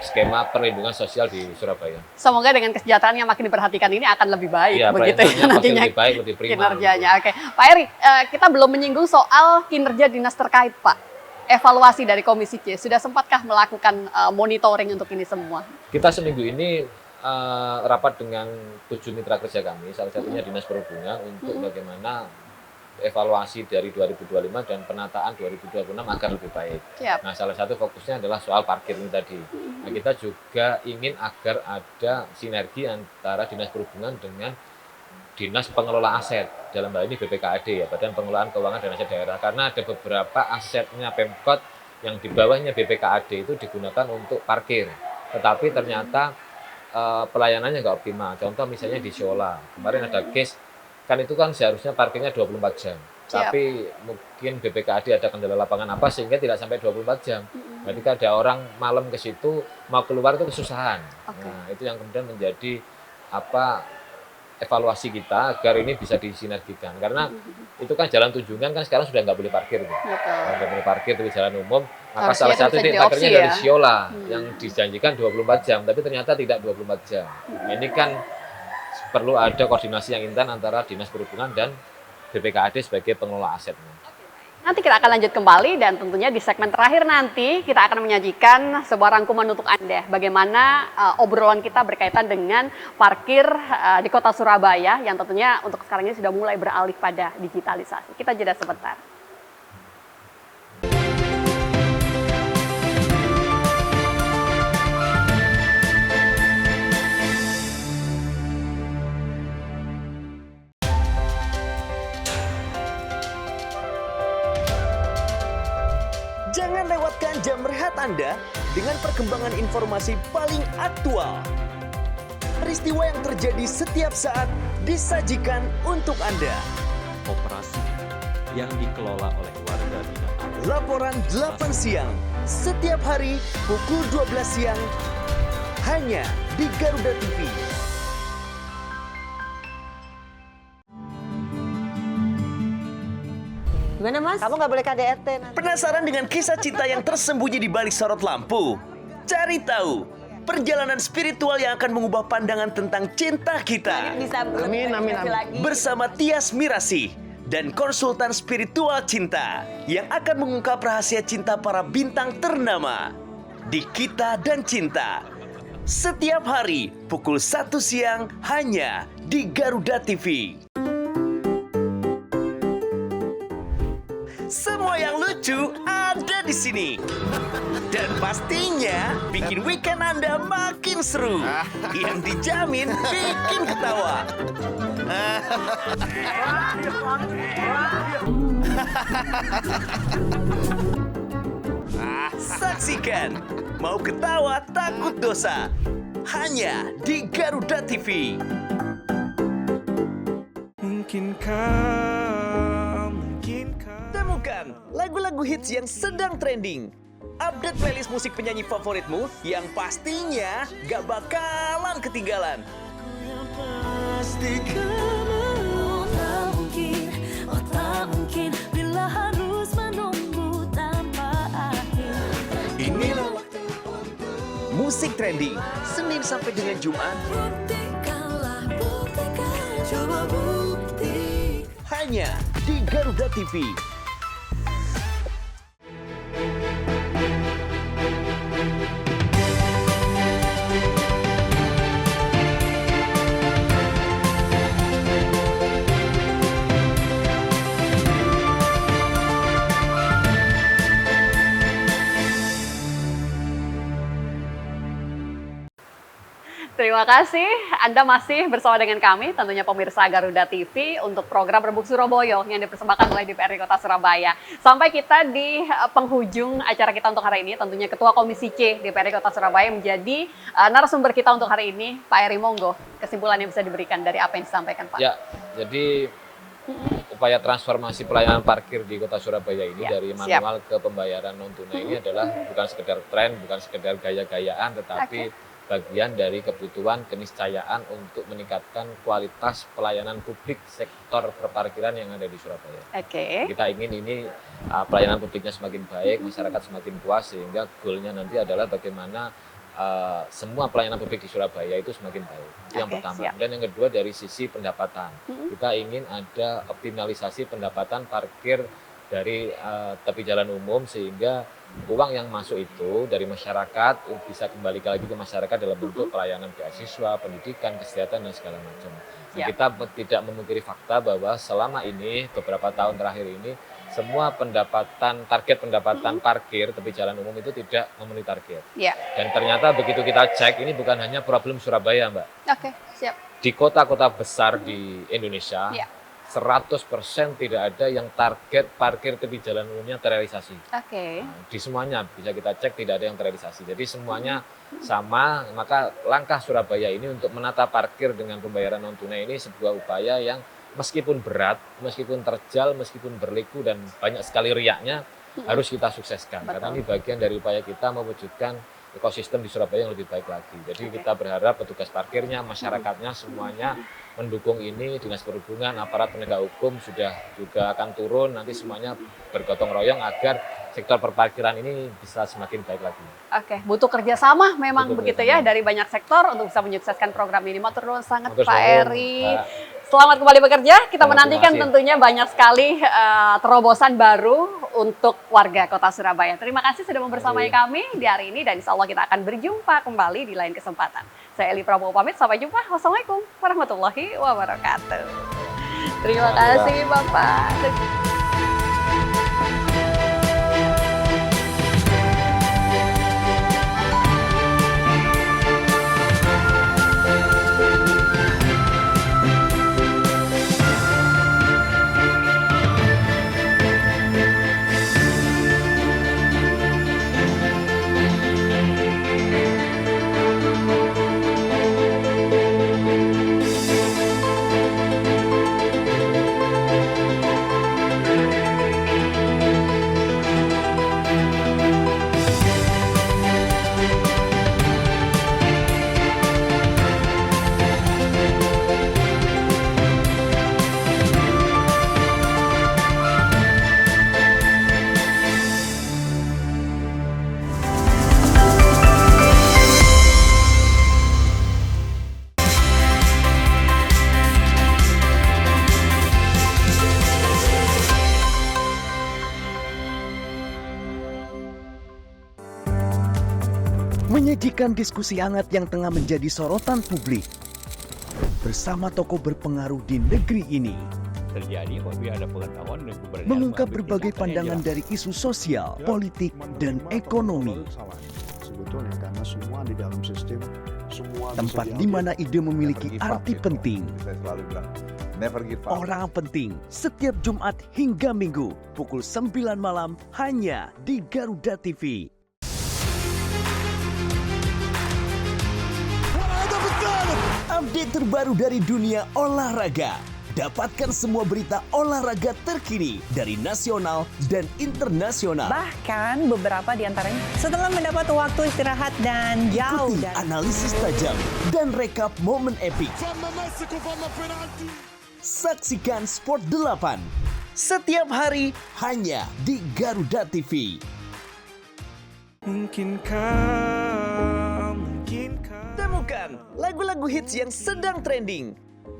skema perlindungan sosial di Surabaya. Semoga dengan kesejahteraan yang makin diperhatikan ini akan lebih baik Ya, begitu ya pelayanannya pasti nantinya lebih baik, lebih prima. kinerjanya. Oke, Pak Eri, kita belum menyinggung soal kinerja dinas terkait, Pak. Evaluasi dari Komisi C, sudah sempatkah melakukan monitoring untuk ini semua? Kita seminggu ini rapat dengan 7 mitra kerja kami, salah satunya Dinas Perhubungan untuk bagaimana evaluasi dari 2025 dan penataan 2026 agar lebih baik. Siap. Nah, salah satu fokusnya adalah soal parkir ini tadi. Nah, kita juga ingin agar ada sinergi antara Dinas Perhubungan dengan Dinas Pengelola Aset, dalam hal ini BPKAD ya, Badan Pengelolaan Keuangan dan Aset Daerah, karena ada beberapa asetnya Pemkot yang di bawahnya BPKAD itu digunakan untuk parkir, tetapi ternyata pelayanannya nggak optimal. Contoh misalnya di Siola, kemarin ada case, kan itu kan seharusnya parkirnya 24 jam, tapi mungkin BPKAD ada kendala lapangan apa sehingga tidak sampai 24 jam. Ketika ada orang malam ke situ mau keluar itu kesusahan. Nah, itu yang kemudian menjadi evaluasi kita agar ini bisa disinergikan, karena itu kan jalan Tunjungan kan sekarang sudah nggak boleh parkir, nggak boleh parkir di jalan umum. Maka salah satu titik parkirnya dari Siola yang dijanjikan 24 jam, tapi ternyata tidak 24 jam. Ini kan perlu ada koordinasi yang intens antara Dinas Perhubungan dan BPKAD sebagai pengelola asetnya. Nanti kita akan lanjut kembali dan tentunya di segmen terakhir nanti kita akan menyajikan sebuah rangkuman untuk Anda. Bagaimana obrolan kita berkaitan dengan parkir di kota Surabaya yang tentunya untuk sekarang ini sudah mulai beralih pada digitalisasi. Kita jeda sebentar. Jangan lewatkan jam rehat Anda dengan perkembangan informasi paling aktual. Peristiwa yang terjadi setiap saat disajikan untuk Anda. Operasi yang dikelola oleh warga binaan. Laporan 8 siang, setiap hari pukul 12 siang, hanya di Garuda TV. Gimana Mas? Kamu nggak boleh KDRT nanti. Penasaran dengan kisah cinta yang tersembunyi di balik sorot lampu? Cari tahu perjalanan spiritual yang akan mengubah pandangan tentang cinta kita. Bisa amin. Bersama Tias Mirasih dan konsultan spiritual cinta yang akan mengungkap rahasia cinta para bintang ternama di Kita dan Cinta. Setiap hari pukul 1 siang hanya di Garuda TV. Semua yang lucu ada di sini. Dan pastinya bikin weekend Anda makin seru. Yang dijamin bikin ketawa. Saksikan Mau Ketawa Takut Dosa hanya di Garuda TV. Temukan lagu-lagu hits yang sedang trending. Update playlist musik penyanyi favoritmu yang pastinya gak bakalan ketinggalan. Musik trending Senin sampai dengan Jumat. Hanya di Garuda TV. Terima kasih, Anda masih bersama dengan kami, tentunya pemirsa Garuda TV untuk program Rebuk Surabaya yang dipersembahkan oleh DPRD Kota Surabaya. Sampai kita di penghujung acara kita untuk hari ini, tentunya Ketua Komisi C DPRD Kota Surabaya menjadi narasumber kita untuk hari ini, Pak Eri. Monggo, kesimpulan yang bisa diberikan dari apa yang disampaikan, Pak. Ya, jadi upaya transformasi pelayanan parkir di Kota Surabaya ini dari manual ke pembayaran non tunai ini adalah bukan sekedar tren, bukan sekedar gaya-gayaan, tetapi bagian dari kebutuhan keniscayaan untuk meningkatkan kualitas pelayanan publik sektor perparkiran yang ada di Surabaya. Kita ingin ini pelayanan publiknya semakin baik, masyarakat semakin puas, sehingga goalnya nanti adalah bagaimana semua pelayanan publik di Surabaya itu semakin baik. Itu yang pertama. Siap. Dan yang kedua dari sisi pendapatan. Kita ingin ada optimalisasi pendapatan parkir dari tepi jalan umum sehingga uang yang masuk itu dari masyarakat bisa kembali lagi ke masyarakat dalam bentuk pelayanan beasiswa, pendidikan, kesehatan dan segala macam. Nah, kita tidak memungkiri fakta bahwa selama ini beberapa tahun terakhir ini semua target pendapatan parkir tepi jalan umum itu tidak memenuhi target. Ya. Dan ternyata begitu kita cek ini bukan hanya problem Surabaya, Mbak. Oke, siap. Di kota-kota besar di Indonesia, 100% tidak ada yang target parkir tepi jalan umumnya terrealisasi. Oke. Nah, di semuanya bisa kita cek tidak ada yang terrealisasi. Jadi semuanya sama, maka langkah Surabaya ini untuk menata parkir dengan pembayaran non tunai ini sebuah upaya yang meskipun berat, meskipun terjal, meskipun berliku dan banyak sekali riaknya harus kita sukseskan. Karena ini bagian dari upaya kita mewujudkan ekosistem di Surabaya yang lebih baik lagi. Jadi kita berharap petugas parkirnya, masyarakatnya semuanya mendukung ini, Dinas Perhubungan, aparat penegak hukum sudah juga akan turun, nanti semuanya bergotong royong agar sektor perparkiran ini bisa semakin baik lagi. Oke, butuh kerjasama memang begitu ya dari banyak sektor untuk bisa menyukseskan program ini. Matur nuwun sangat Pak Eri. Selamat kembali bekerja. Kita menantikan tentunya banyak sekali terobosan baru untuk warga Kota Surabaya. Terima kasih sudah membersamai kami di hari ini dan insya Allah kita akan berjumpa kembali di lain kesempatan. Saya Eli Prabowo pamit, sampai jumpa. Wassalamualaikum warahmatullahi wabarakatuh. Terima kasih Bapak. Menyajikan diskusi hangat yang tengah menjadi sorotan publik bersama tokoh berpengaruh di negeri ini. Mengungkap berbagai pandangan dari isu sosial, politik, dan ekonomi. Sebetulnya karena semua di dalam sistem, tempat di mana ide memiliki arti penting. Saya selalu bilang, never give up. Orang penting setiap Jumat hingga Minggu pukul 9 malam hanya di Garuda TV. Update terbaru dari dunia olahraga. Dapatkan semua berita olahraga terkini dari nasional dan internasional. Bahkan beberapa di antaranya setelah mendapat waktu istirahat dan jauh dari analisis tajam dan rekap momen epik. Saksikan Sport 8 setiap hari hanya di Garuda TV. Temukan lagu-lagu hits yang sedang trending.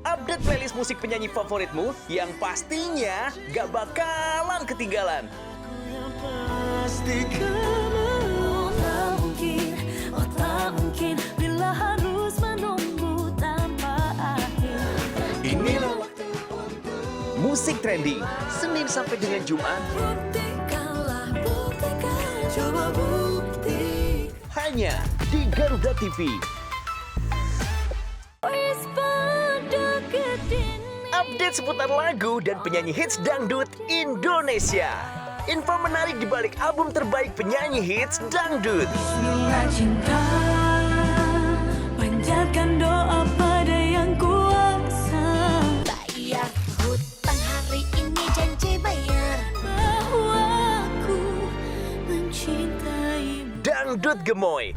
Update playlist musik penyanyi favoritmu yang pastinya gak bakalan ketinggalan. Musik trending Senin sampai dengan Jumat. Hanya di Garuda TV. Update seputar lagu dan penyanyi hits dangdut Indonesia. Info menarik di balik album terbaik penyanyi hits dangdut. Panjatkan doa pada yang kuasa. Bayar hutang hari ini, janji bayar. Bahwa aku mencintaimu. Dangdut Gemoy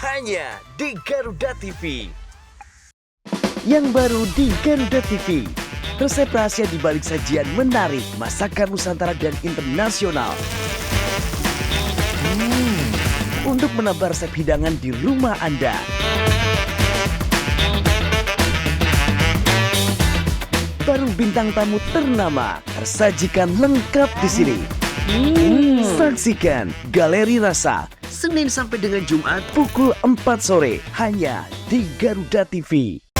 hanya di Garuda TV. Yang baru di Garuda TV, resep rahasia di balik sajian menarik masakan Nusantara dan internasional. untuk menambah resep hidangan di rumah Anda. Baru bintang tamu ternama tersajikan lengkap di sini. Saksikan Galeri Rasa Senin sampai dengan Jumat pukul 4 sore hanya di Garuda TV.